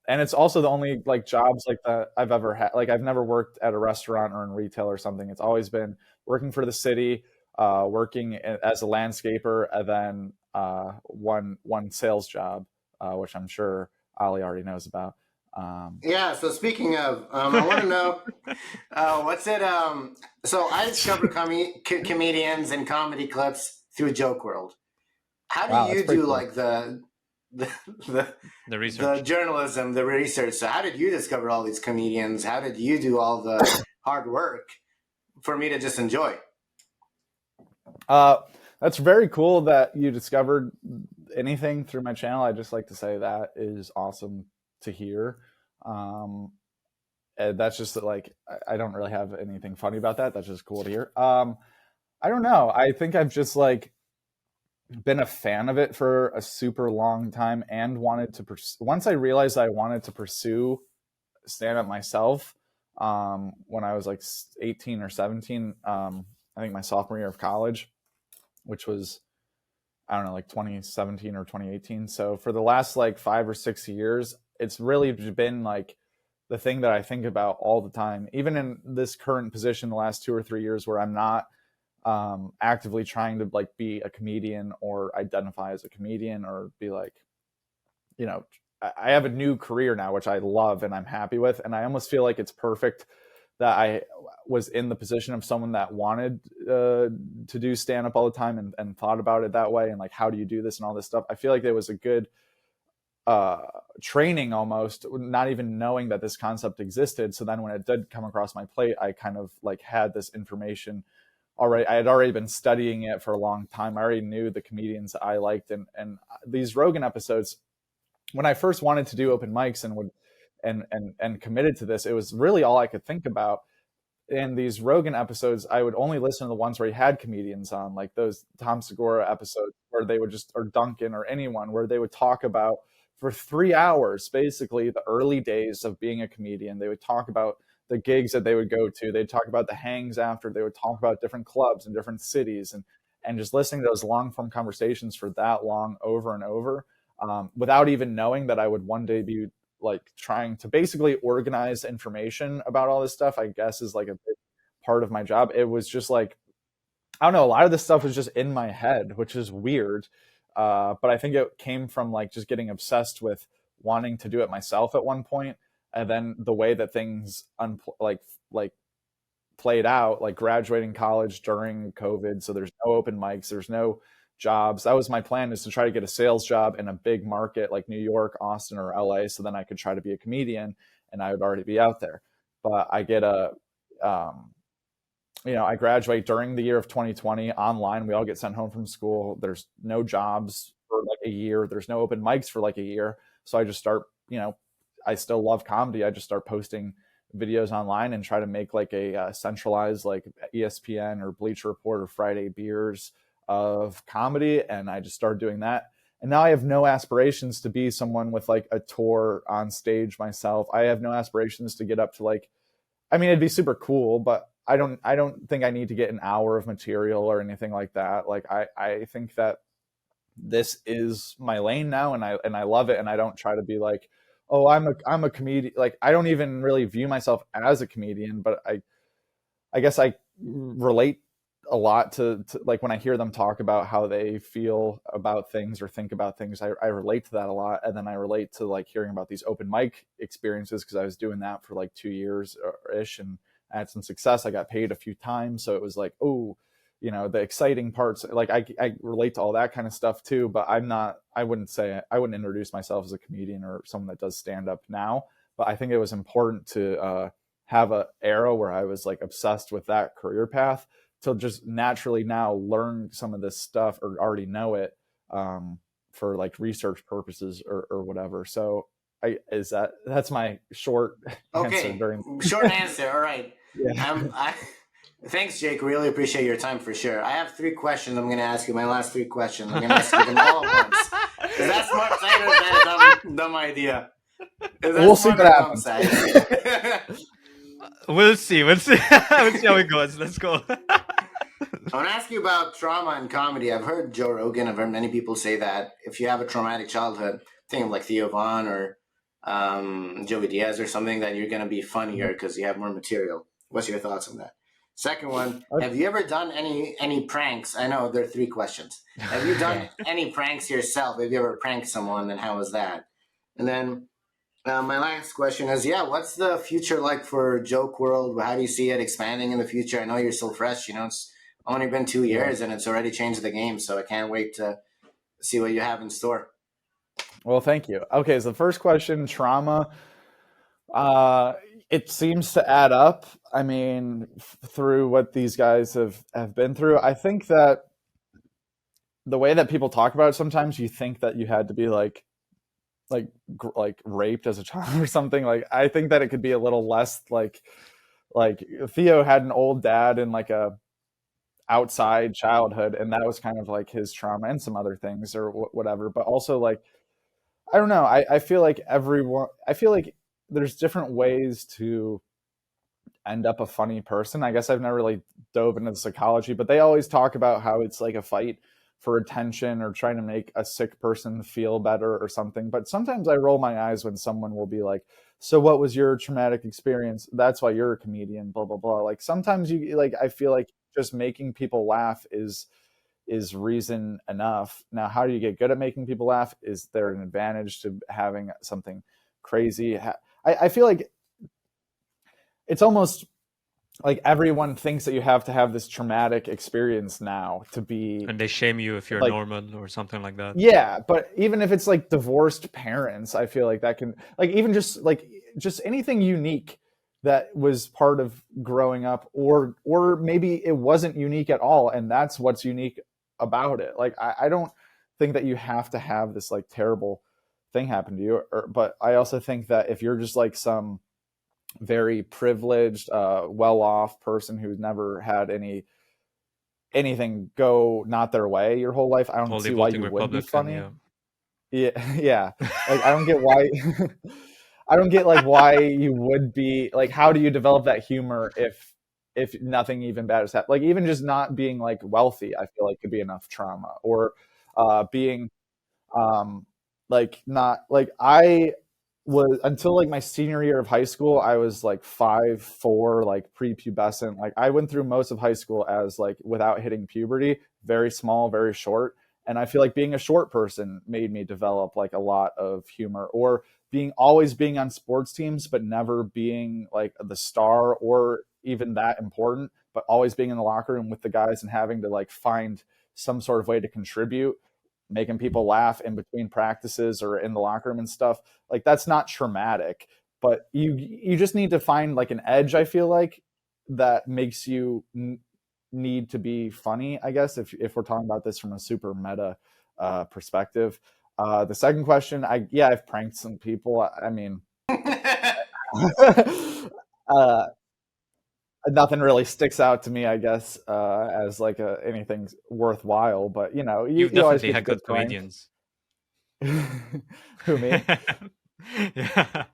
And it's also the only like jobs like that I've ever had. Like, I've never worked at a restaurant or in retail or something. It's always been working for the city, working as a landscaper, and then one sales job, which I'm sure Ali already knows about. So speaking of, I want to know, what's it? So I discovered comedians and comedy clips through Joke WRLD. How do you do cool. like the research, the journalism, the research? So how did you discover all these comedians? How did you do all the hard work for me to just enjoy? That's very cool that you discovered anything through my channel. I just like to say that is awesome to hear. That's just like, I don't really have anything funny about that. That's just cool to hear. I don't know. I think I've just like been a fan of it for a super long time, and wanted to once I realized I wanted to pursue stand-up myself, when I was like 18 or 17, I think my sophomore year of college, which was, I don't know, like 2017 or 2018. So for the last like 5 or 6 years, it's really been like the thing that I think about all the time, even in this current position the last 2 or 3 years, where I'm not actively trying to like be a comedian or identify as a comedian or be like, I have a new career now, which I love and I'm happy with. And I almost feel like it's perfect that I was in the position of someone that wanted to do stand-up all the time and thought about it that way. And like, how do you do this and all this stuff? I feel like there was a good training almost, not even knowing that this concept existed. So then when it did come across my plate, I kind of like had this information already. I had already been studying it for a long time. I already knew the comedians that I liked, and these Rogan episodes, when I first wanted to do open mics and would and committed to this, it was really all I could think about. In these Rogan episodes, I would only listen to the ones where he had comedians on, like those Tom Segura episodes where they would just, or Duncan or anyone, where they would talk about for 3 hours, basically the early days of being a comedian. They would talk about the gigs that they would go to. They'd talk about the hangs after. They would talk about different clubs in different cities, and just listening to those long form conversations for that long over and over, without even knowing that I would one day be like trying to basically organize information about all this stuff, I guess, is like a big part of my job. It was just like, I don't know, a lot of this stuff was just in my head, which is weird. But I think it came from like just getting obsessed with wanting to do it myself at one point. And then the way that things like played out, like graduating college during COVID. So there's no open mics, there's no jobs. That was my plan, is to try to get a sales job in a big market like New York, Austin, or LA. So then I could try to be a comedian and I would already be out there. But I get I graduate during the year of 2020 online. We all get sent home from school. There's no jobs for like a year. There's no open mics for like a year. So I just start, I still love comedy. I just start posting videos online and try to make like a centralized like ESPN or Bleacher Report or Friday Beers of comedy. And I just started doing that. And now I have no aspirations to be someone with like a tour on stage myself. I have no aspirations to get up to like, I mean, it'd be super cool, but I don't think I need to get an hour of material or anything like that. Like I think that this is my lane now, and I love it. And I don't try to be like, oh, I'm a comedian. Like, I don't even really view myself as a comedian, but I guess I relate a lot to like when I hear them talk about how they feel about things or think about things, I relate to that a lot. And then I relate to like hearing about these open mic experiences, because I was doing that for like 2 years ish, and I had some success. I got paid a few times. So it was like, oh, the exciting parts, like I relate to all that kind of stuff too, but I wouldn't introduce myself as a comedian or someone that does stand up now. But I think it was important to have an era where I was like obsessed with that career path, to just naturally now learn some of this stuff or already know it, for like research purposes or whatever. So that's my short answer. Short answer. All right. Yeah. Thanks, Jake. Really appreciate your time for sure. I have 3 questions. I'm going to ask you. My last 3 questions. I'm going to ask you them all at once. Is that smart side or is that a dumb idea? We'll see what happens. We'll see. We'll see how it goes. Let's go. I want to ask you about trauma in comedy. I've heard Joe Rogan, I've heard many people say that if you have a traumatic childhood, think of like Theo Vaughn or Joey Diaz or something, that you're going to be funnier because you have more material. What's your thoughts on that? Second one, have you ever done any pranks? I know there are 3 questions. Have you done any pranks yourself? Have you ever pranked someone, and how was that? And then my last question is, what's the future like for Joke WRLD? How do you see it expanding in the future? I know you're still fresh. It's only been 2 years and it's already changed the game. So I can't wait to see what you have in store. Well, thank you. Okay, so the first question, trauma. It seems to add up. I mean, through what these guys have been through, I think that the way that people talk about it, sometimes you think that you had to be like raped as a child or something. Like, I think that it could be a little less like Theo had an old dad and like a outside childhood, and that was kind of like his trauma, and some other things or whatever. But also, like, I don't know. I feel like there's different ways to end up a funny person. I guess I've never really dove into the psychology, but they always talk about how it's like a fight for attention or trying to make a sick person feel better or something. But sometimes I roll my eyes when someone will be like, so what was your traumatic experience? That's why you're a comedian, blah, blah, blah. Like, sometimes I feel like just making people laugh is reason enough. Now, how do you get good at making people laugh? Is there an advantage to having something crazy? I feel like it's almost like everyone thinks that you have to have this traumatic experience now to be And they shame you if you're like, normal or something like that. yeah, but even if it's like divorced parents, I feel like that can, like, even just anything unique that was part of growing up, or maybe it wasn't unique at all, and that's what's unique about it. Like, I don't think that you have to have this like terrible thing happen to you, but I also think that if you're just like some very privileged, well-off person who's never had anything go not their way your whole life, I don't Only see why voting you would be Republican, funny. yeah. Yeah, yeah. Like, I don't get why. I don't get like why you would be like. How do you develop that humor if nothing even bad has happened? Like, even just not being like wealthy, I feel like could be enough trauma. Or being um like not like I was until like my senior year of high school, I was like 5'4", like prepubescent. Like, I went through most of high school as like without hitting puberty, very small, very short. And I feel like being a short person made me develop like a lot of humor, or being always being on sports teams but never being like the star or even that important, but always being in the locker room with the guys and having to like find some sort of way to contribute, making people laugh in between practices or in the locker room and stuff. Like, that's not traumatic, but you just need to find like an edge, I feel like, that makes you need to be funny, I guess, if we're talking about this from a super meta perspective. The second question, I've pranked some people. I mean, uh, nothing really sticks out to me, I guess, as like anything worthwhile. But You've you always definitely get the good heckled prank. comedians. Who, me? Yeah.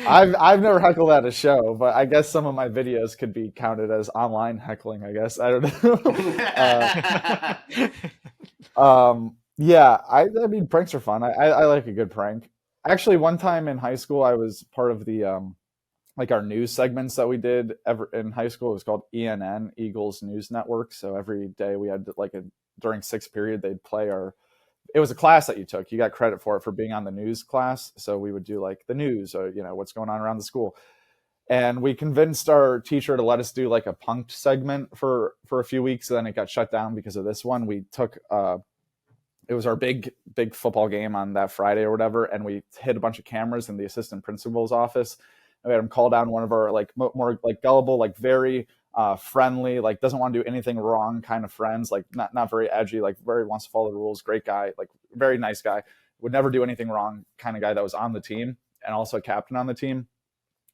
I've never heckled at a show, but I guess some of my videos could be counted as online heckling, I guess. I don't know. Yeah, I mean, pranks are fun. I like a good prank. Actually, one time in high school, I was part of the like our news segments that we did ever in high school. It was called ENN, Eagles News Network. So every day we had like during sixth period, they'd play our, it was a class that you took. You got credit for it for being on the news class. So we would do like the news, or what's going on around the school. And we convinced our teacher to let us do like a punked segment for a few weeks. And then it got shut down because of this one. We took it was our big football game on that Friday or whatever, and we hid a bunch of cameras in the assistant principal's office. And we had him call down one of our like more like gullible, like very friendly, like doesn't want to do anything wrong kind of friends, like not very edgy, like very wants to follow the rules, great guy, like very nice guy, would never do anything wrong kind of guy, that was on the team and also a captain on the team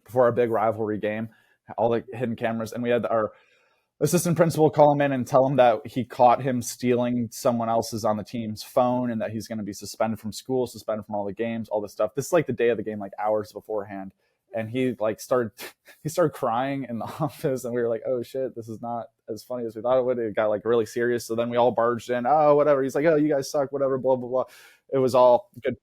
before our big rivalry game, all the hidden cameras. And we had our assistant principal call him in and tell him that he caught him stealing someone else's on the team's phone, and that he's going to be suspended from school, suspended from all the games, all this stuff. This is like the day of the game, like hours beforehand. And he like started crying in the office, and we were like, oh shit, this is not as funny as we thought it would. It got like really serious. So then we all barged in. Oh, whatever. He's like, oh, you guys suck, whatever, blah, blah, blah. It was all good.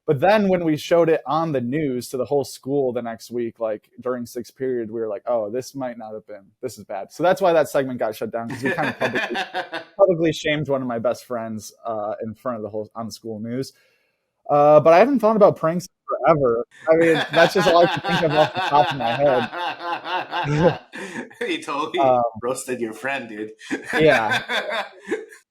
But then when we showed it on the news to the whole school the next week, like during sixth period, we were like, oh, this might not have been, this is bad. So that's why that segment got shut down, because we kind of publicly shamed one of my best friends in front of the whole, on the school news. But I haven't thought about pranks forever. I mean, that's just all I can think of off the top of my head. You totally roasted your friend, dude. Yeah.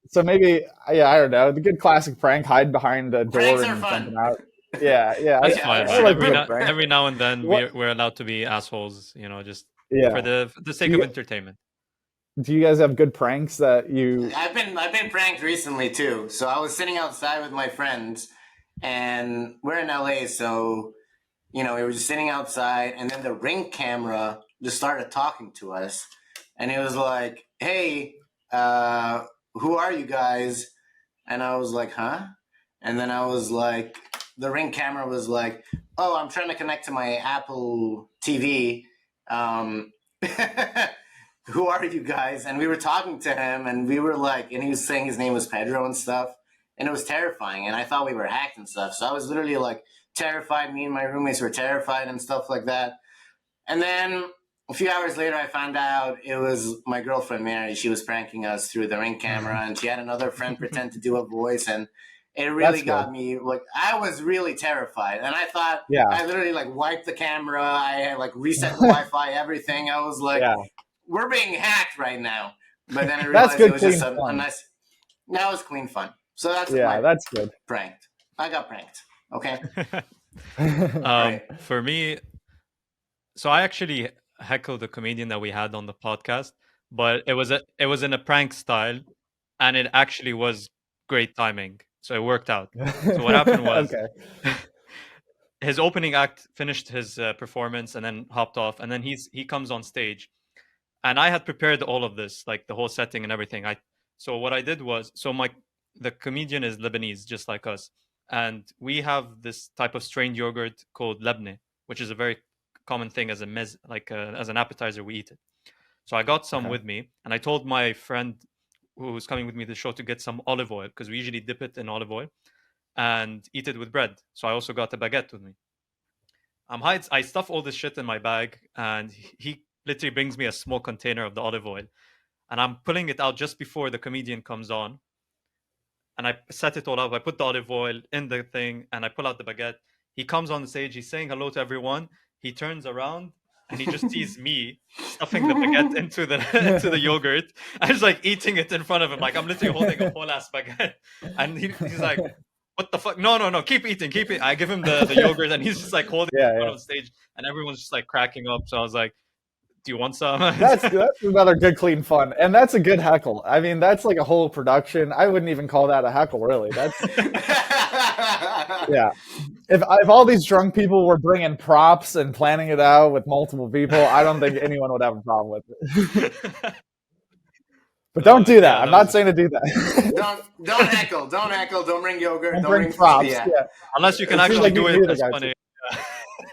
So maybe, yeah, I don't know. The good classic prank: hide behind a door Pranks and jumping out. Yeah. That's fine. I like every now and then we're allowed to be assholes, just for the sake of entertainment. Do you guys have good pranks that you? I've been pranked recently too. So I was sitting outside with my friends, and we're in LA, so we were just sitting outside, and then the Ring camera just started talking to us, and it was like, "Hey, who are you guys?" And I was like, "Huh?" And then I was like, the Ring camera was like, "Oh, I'm trying to connect to my Apple TV. Who are you guys?" And we were talking to him, and we were like, and he was saying his name was Pedro and stuff, and it was terrifying. And I thought we were hacked and stuff. So I was literally like terrified. Me and my roommates were terrified and stuff like that. And then a few hours later, I found out it was my girlfriend, Mary. She was pranking us through the Ring camera, and she had another friend pretend to do a voice, and it really got me, like, I was really terrified. And I thought, I literally like wiped the camera. I like reset the Wi-Fi, everything. I was like, we're being hacked right now. But then I That's realized good, it was just clean a fun. nice. Now it's clean fun. So that's Yeah, that's good. pranked. I got pranked. Okay. For me, so I actually heckled the comedian that we had on the podcast, but it was in a prank style, and it actually was great timing. So it worked out. So what happened was Okay. his opening act finished his performance and then hopped off, and then he comes on stage, and I had prepared all of this, like the whole setting and everything. So what I did was, the comedian is Lebanese, just like us, and we have this type of strained yogurt called lebne, which is a very common thing as a as an appetizer. We eat it. So I got some Okay. with me, and I told my friend who was coming with me to the show to get some olive oil because we usually dip it in olive oil and eat it with bread. So I also got a baguette with me. I stuff all this shit in my bag, and he literally brings me a small container of the olive oil, and I'm pulling it out just before the comedian comes on, and I set it all up. I put the olive oil in the thing, and I pull out the baguette. He comes on the stage. He's saying hello to everyone. He turns around, and he just sees me stuffing the baguette into the into the yogurt. I was like eating it in front of him, like I'm literally holding a whole ass baguette, and he's like, "What the fuck? No! Keep eating, keep it." I give him the yogurt, and he's just like holding it in front of the stage, and everyone's just like cracking up. So I was like, "Do you want some?" That's another good, clean fun, and that's a good heckle. I mean, that's like a whole production. I wouldn't even call that a heckle, really. That's yeah. If all these drunk people were bringing props and planning it out with multiple people, I don't think anyone would have a problem with it. But don't do that. I'm not saying to do that. Don't heckle. Don't heckle. Don't bring yogurt. Don't bring props. Yeah. Unless you can actually do it. That's funny.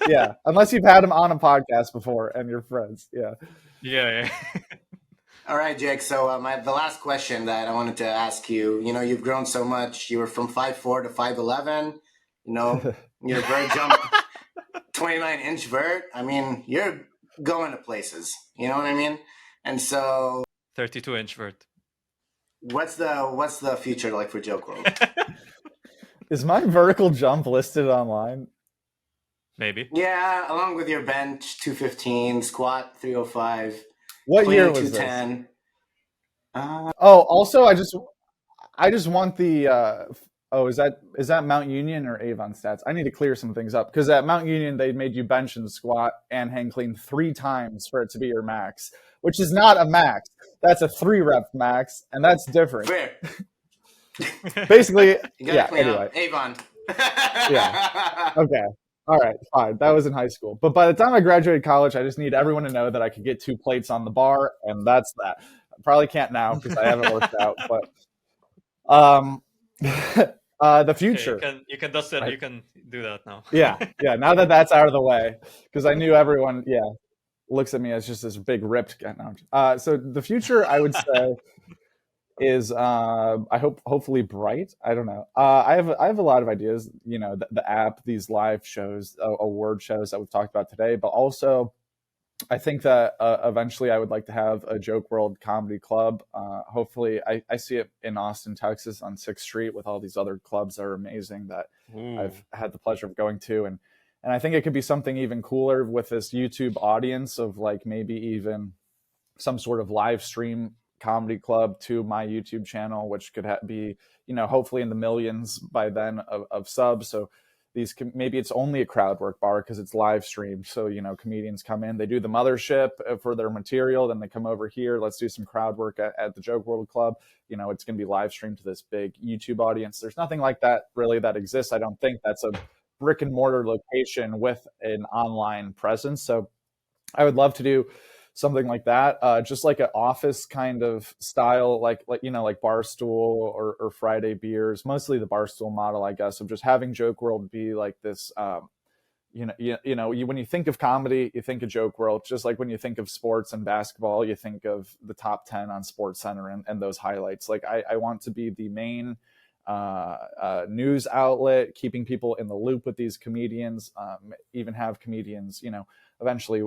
Yeah, unless you've had him on a podcast before and you're friends. Yeah. Yeah. All right, Jake. So the last question that I wanted to ask you, you've grown so much. You were from 5'4" to 5'11". Your vert jumped 29-inch vert. I mean, you're going to places. You know what I mean? And so 32-inch vert. What's the future like for Joke WRLD? Is my vertical jump listed online? Maybe. Yeah, along with your bench 215, squat 305. What year was 210. This? Also, I just want the. Is that Mount Union or Avon stats? I need to clear some things up because at Mount Union they made you bench and squat and hang clean 3 times for it to be your max, which is not a max. That's a 3 rep max, and that's different. Fair. Basically, anyway. Avon. Yeah. Okay. All right, fine. That was in high school. But by the time I graduated college, I just need everyone to know that I could get 2 plates on the bar, and that's that. I probably can't now because I haven't worked out. But the future. Okay, you can dust it. You can do that now. Yeah. Now that that's out of the way, because I knew everyone, looks at me as just this big ripped guy. No, so the future, I would say, is hopefully bright. I don't know. I have a lot of ideas. The app, these live shows, award shows that we've talked about today, but also I think that eventually I would like to have a Joke WRLD comedy club. Hopefully, I see it in Austin, Texas, on 6th Street with all these other clubs that are amazing that I've had the pleasure of going to, and I think it could be something even cooler with this YouTube audience of like maybe even some sort of live stream comedy club to my YouTube channel, which could be, hopefully in the millions by then of subs. So maybe it's only a crowd work bar because it's live streamed. So, comedians come in, they do the mothership for their material. Then they come over here. Let's do some crowd work at the Joke WRLD Club. It's going to be live streamed to this big YouTube audience. There's nothing like that really that exists. I don't think that's a brick and mortar location with an online presence. So I would love to do something like that, just like an office kind of style, like Barstool or Friday Beers, mostly the Barstool model, I guess, of just having Joke WRLD be like this. When you think of comedy, you think of Joke WRLD. Just like when you think of sports and basketball, you think of the top 10 on SportsCenter and those highlights. Like I want to be the main news outlet, keeping people in the loop with these comedians, even have comedians, eventually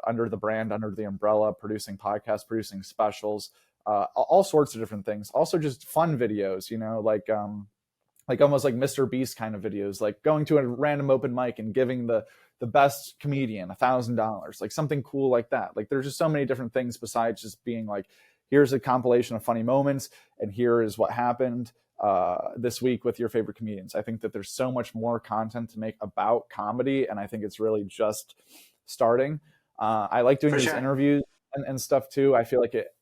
under the brand, under the umbrella, producing podcasts, producing specials, all sorts of different things. Also just fun videos, like almost like Mr. Beast kind of videos, like going to a random open mic and giving the best comedian $1,000, like something cool like that. Like there's just so many different things besides just being like, here's a compilation of funny moments and here is what happened this week with your favorite comedians. I think that there's so much more content to make about comedy, and I think it's really just starting. I like doing these interviews and stuff too. I feel like it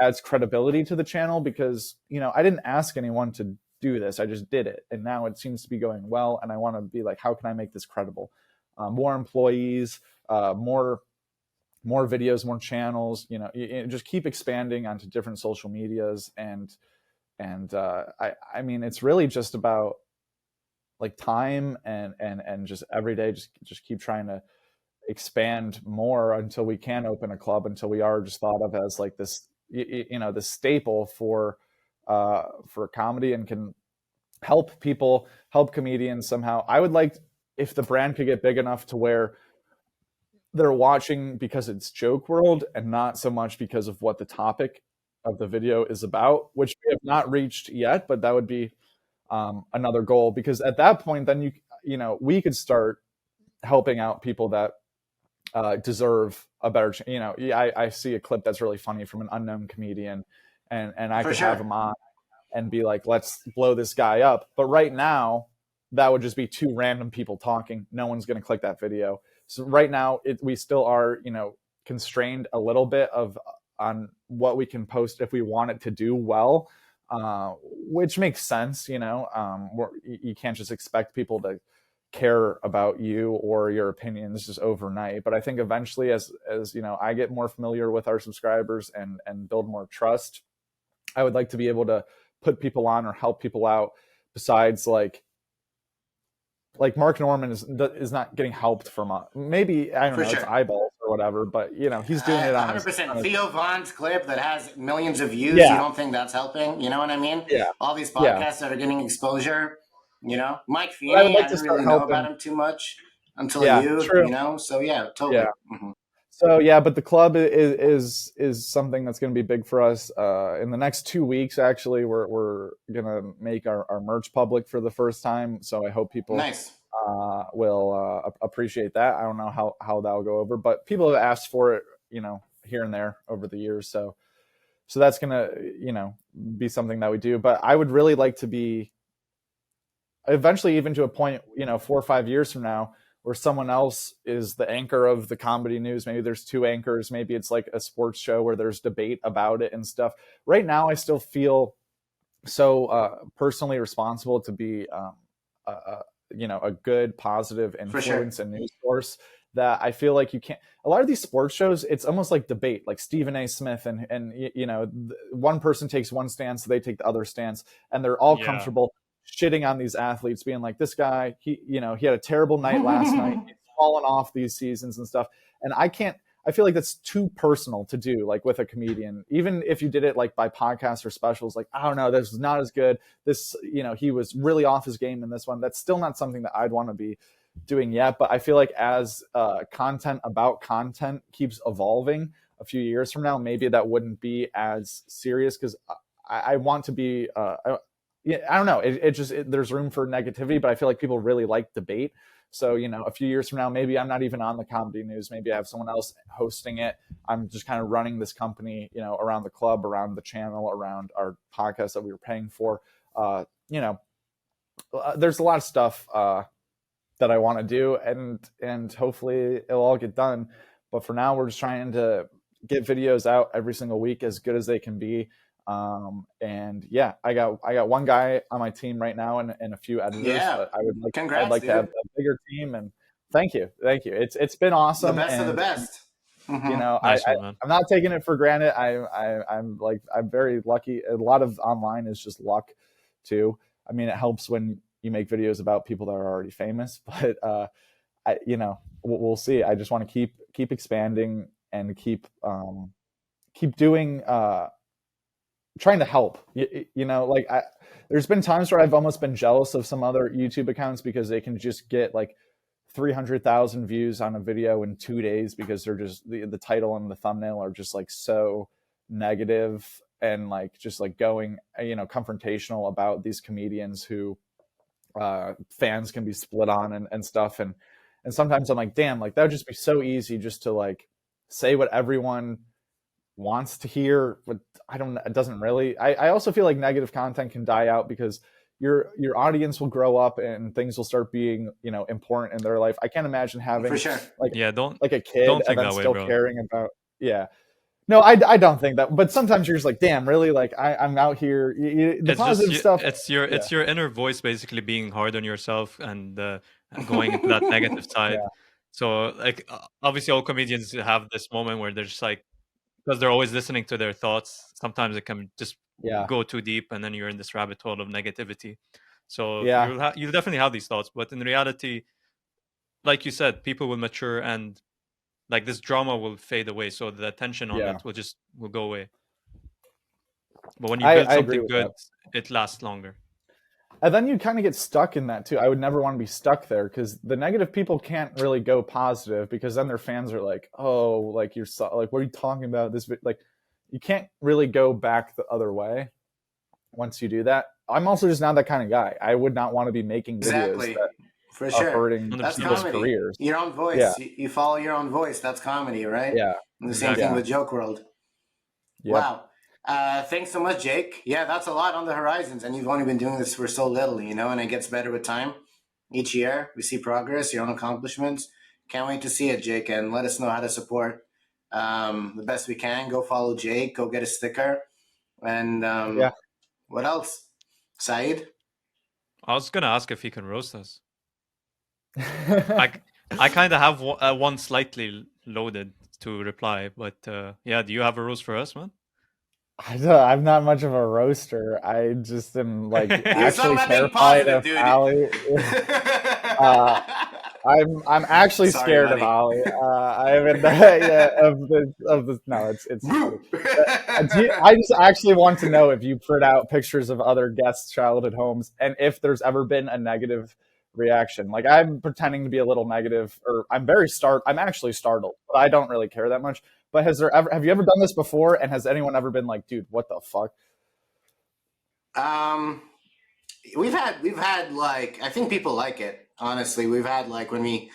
adds credibility to the channel because, you know, I didn't ask anyone to do this. I just did it. And now it seems to be going well. And I want to be like, how can I make this credible? More employees, more videos, more channels, you know, just keep expanding onto different social medias. And I mean, it's really just about like time and just every day, just keep trying to expand more until we can open a club, until we are just thought of as like this, you know, this staple for comedy and can help people, help comedians somehow. I would like if the brand could get big enough to where they're watching because it's Joke WRLD and not so much because of what the topic of the video is about, which we have not reached yet, but that would be another goal, because at that point, then you know, we could start helping out people that deserve a better, you know, I see a clip that's really funny from an unknown comedian and I could have him on and be like, let's blow this guy up. But right now, that would just be two random people talking. No one's going to click that video. So right now, we still are, you know, constrained a little bit on what we can post if we want it to do well, which makes sense. You know, you can't just expect people to care about you or your opinions just overnight. But I think eventually, as you know, I get more familiar with our subscribers and build more trust, I would like to be able to put people on or help people out besides like Mark Norman is not getting helped from maybe, I don't know, it's eyeballs or whatever, but you know, he's doing it on 100%. Theo Vaughn's clip that has millions of views, you don't think that's helping? You know what I mean? Yeah. All these podcasts that are getting exposure, you know? Mike Feeney, I didn't really know about him too much until you know? So yeah, totally. Yeah. Mm-hmm. So yeah, but the club is something that's going to be big for us. In the next 2 weeks, actually, we're going to make our merch public for the first time. So I hope people will appreciate that. I don't know how that'll go over, but people have asked for it, you know, here and there over the years. So that's going to, you know, be something that we do. But I would really like to be eventually even to a point, you know, 4 or 5 years from now, where someone else is the anchor of the comedy news. Maybe there's two anchors. Maybe it's like a sports show where there's debate about it and stuff. Right now, I still feel so personally responsible to be, you know, a good, positive influence and news source that I feel like you can't. A lot of these sports shows, it's almost like debate, like Stephen A. Smith and you know, one person takes one stance, so they take the other stance, and they're all comfortable shitting on these athletes, being like, this guy, he had a terrible night last night, he's fallen off these seasons and stuff. And I feel like that's too personal to do, like with a comedian. Even if you did it like by podcasts or specials, like, I don't know, this is not as good. This, you know, he was really off his game in this one. That's still not something that I'd want to be doing yet. But I feel like as content about content keeps evolving a few years from now, maybe that wouldn't be as serious, because I want to be yeah, I don't know. It just there's room for negativity, but I feel like people really like debate. So, you know, a few years from now, maybe I'm not even on the comedy news. Maybe I have someone else hosting it. I'm just kind of running this company, you know, around the club, around the channel, around our podcast that we were paying for. You know, there's a lot of stuff that I want to do, and hopefully it'll all get done. But for now, we're just trying to get videos out every single week as good as they can be. And yeah, I got one guy on my team right now and a few editors. But I'd like to have a bigger team. And thank you. It's been awesome. The best of the best. You know, I'm not taking it for granted. I'm very lucky. A lot of online is just luck too. I mean, it helps when you make videos about people that are already famous, but you know, we'll see. I just want to keep expanding and keep doing. Trying to help, you know, like there's been times where I've almost been jealous of some other YouTube accounts because they can just get like 300,000 views on a video in 2 days because they're just the title and the thumbnail are just like so negative and like just like going, you know, confrontational about these comedians who fans can be split on and stuff. And sometimes I'm like, damn, like that would just be so easy just to like say what everyone wants to hear. But I don't, it doesn't really. I also feel like negative content can die out because your audience will grow up and things will start being, you know, important in their life. I can't imagine having For sure. like Yeah, don't a kid think and then that way, still bro. caring about, yeah. No, I don't think that. But sometimes you're just like, damn, really? Like I'm out here. The It's positive just stuff. it's your inner voice basically being hard on yourself and going into that negative side. Yeah, So like obviously all comedians have this moment where they're just like, because they're always listening to their thoughts, sometimes it can just yeah, go too deep and then you're in this rabbit hole of negativity. So yeah, you'll definitely have these thoughts, but in reality, like you said, people will mature and like this drama will fade away, so the attention on yeah. it will go away. But when you I build agree something with good, that. it lasts longer. And then you kind of get stuck in that too. I would never want to be stuck there because the negative people can't really go positive because then their fans are like, "Oh, like you're so, like, what are you talking about?" This like, you can't really go back the other way once you do that. I'm also just not that kind of guy. I would not want to be making videos Exactly. that For are sure. hurting That's 100%. people's comedy. careers. Your own Yeah, voice. You follow your own voice. That's comedy, right? yeah, And the same thing Exactly. yeah. with Joke World. Yep. Wow. Thanks so much, Jake. Yeah, that's a lot on the horizons, and you've only been doing this for so little, you know, and it gets better with time. Each year, we see progress, your own accomplishments. Can't wait to see it, Jake, and let us know how to support the best we can. Go follow Jake. Go get a sticker. And Yeah. what else? Saeed? I was gonna ask if he can roast us. I kind of have one slightly loaded to reply, but yeah, do you have a roast for us, man? I'm not much of a roaster. I just am like You sound actually like being terrified positive, of dude. Ali. I'm actually Sorry, scared buddy. of Ali. I haven't yeah, of the no, it's funny. I just actually want to know if you print out pictures of other guests' childhood homes and if there's ever been a negative reaction. Like I'm pretending to be a little negative, or I'm actually startled, but I don't really care that much. But have you ever done this before? And has anyone ever been like, dude, what the fuck? um, we've had like I think people like it. Honestly, we've had like when we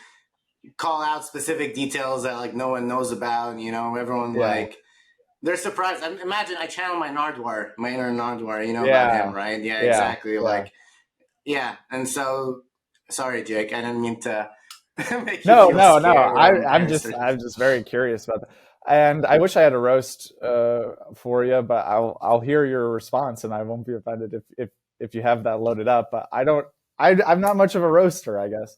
call out specific details that like no one knows about. You know, everyone Yeah, like they're surprised. Imagine I channel my Nardwar, my inner Nardwar. You know about yeah, him, right? Yeah, yeah, exactly. yeah. Like yeah, and so sorry, Jake. I didn't mean to make you No, feel no, no. scared when I'm I'm just answering. very curious about that. And I wish I had a roast for you, but I'll hear your response, and I won't be offended if you have that loaded up. But I don't. I'm not much of a roaster, I guess.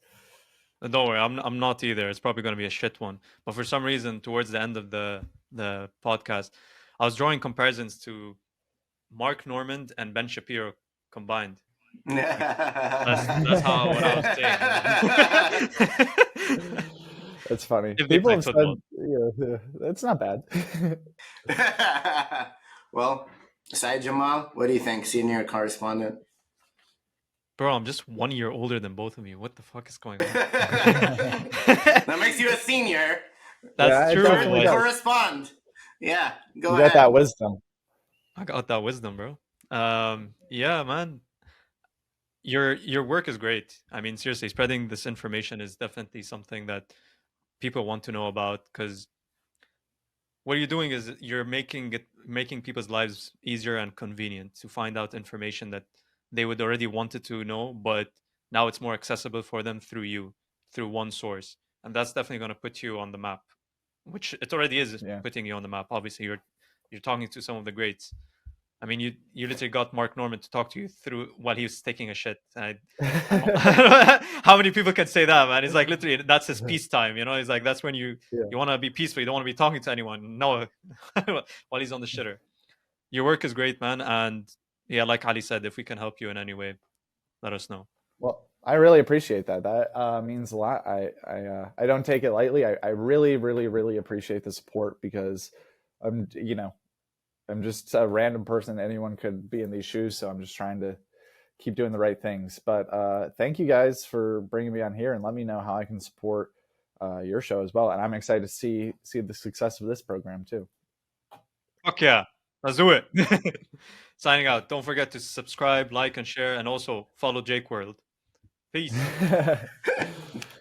Don't worry, I'm not either. It's probably gonna be a shit one. But for some reason, towards the end of the podcast, I was drawing comparisons to Mark Normand and Ben Shapiro combined. That's how what I was saying. That's funny. If they People played have football, said, yeah, it's not bad. Well, Saeed Jamal, what do you think, senior correspondent? bro, I'm just 1 year older than both of you. What the fuck is going on? That makes you a senior. That's Yeah, it true. definitely Like does. Correspond. Yeah, go You got ahead. that wisdom. I got that wisdom, bro. Yeah, man. Your work is great. I mean, seriously, spreading this information is definitely something that people want to know about because what you're doing is you're making people's lives easier and convenient to find out information that they would already wanted to know, but now it's more accessible for them through you, through one source. And that's definitely going to put you on the map, which it already is Yeah. putting you on the map. Obviously, you're talking to some of the greats. I mean, you literally got Mark Norman to talk to you through while he was taking a shit. How many people can say that, man? He's like literally that's his peace time. You know, he's like that's when you Yeah. want to be peaceful. You don't want to be talking to anyone. No, while he's on the shitter. Your work is great, man. And yeah, like Ali said, if we can help you in any way, let us know. Well, I really appreciate that. That means a lot. I don't take it lightly. I really, really, really appreciate the support because I'm just a random person. Anyone could be in these shoes, so I'm just trying to keep doing the right things. But thank you guys for bringing me on here and let me know how I can support your show as well. And I'm excited to see the success of this program too. Fuck yeah, let's do it. Signing out. Don't forget to subscribe, like, and share, and also follow Jake World. Peace.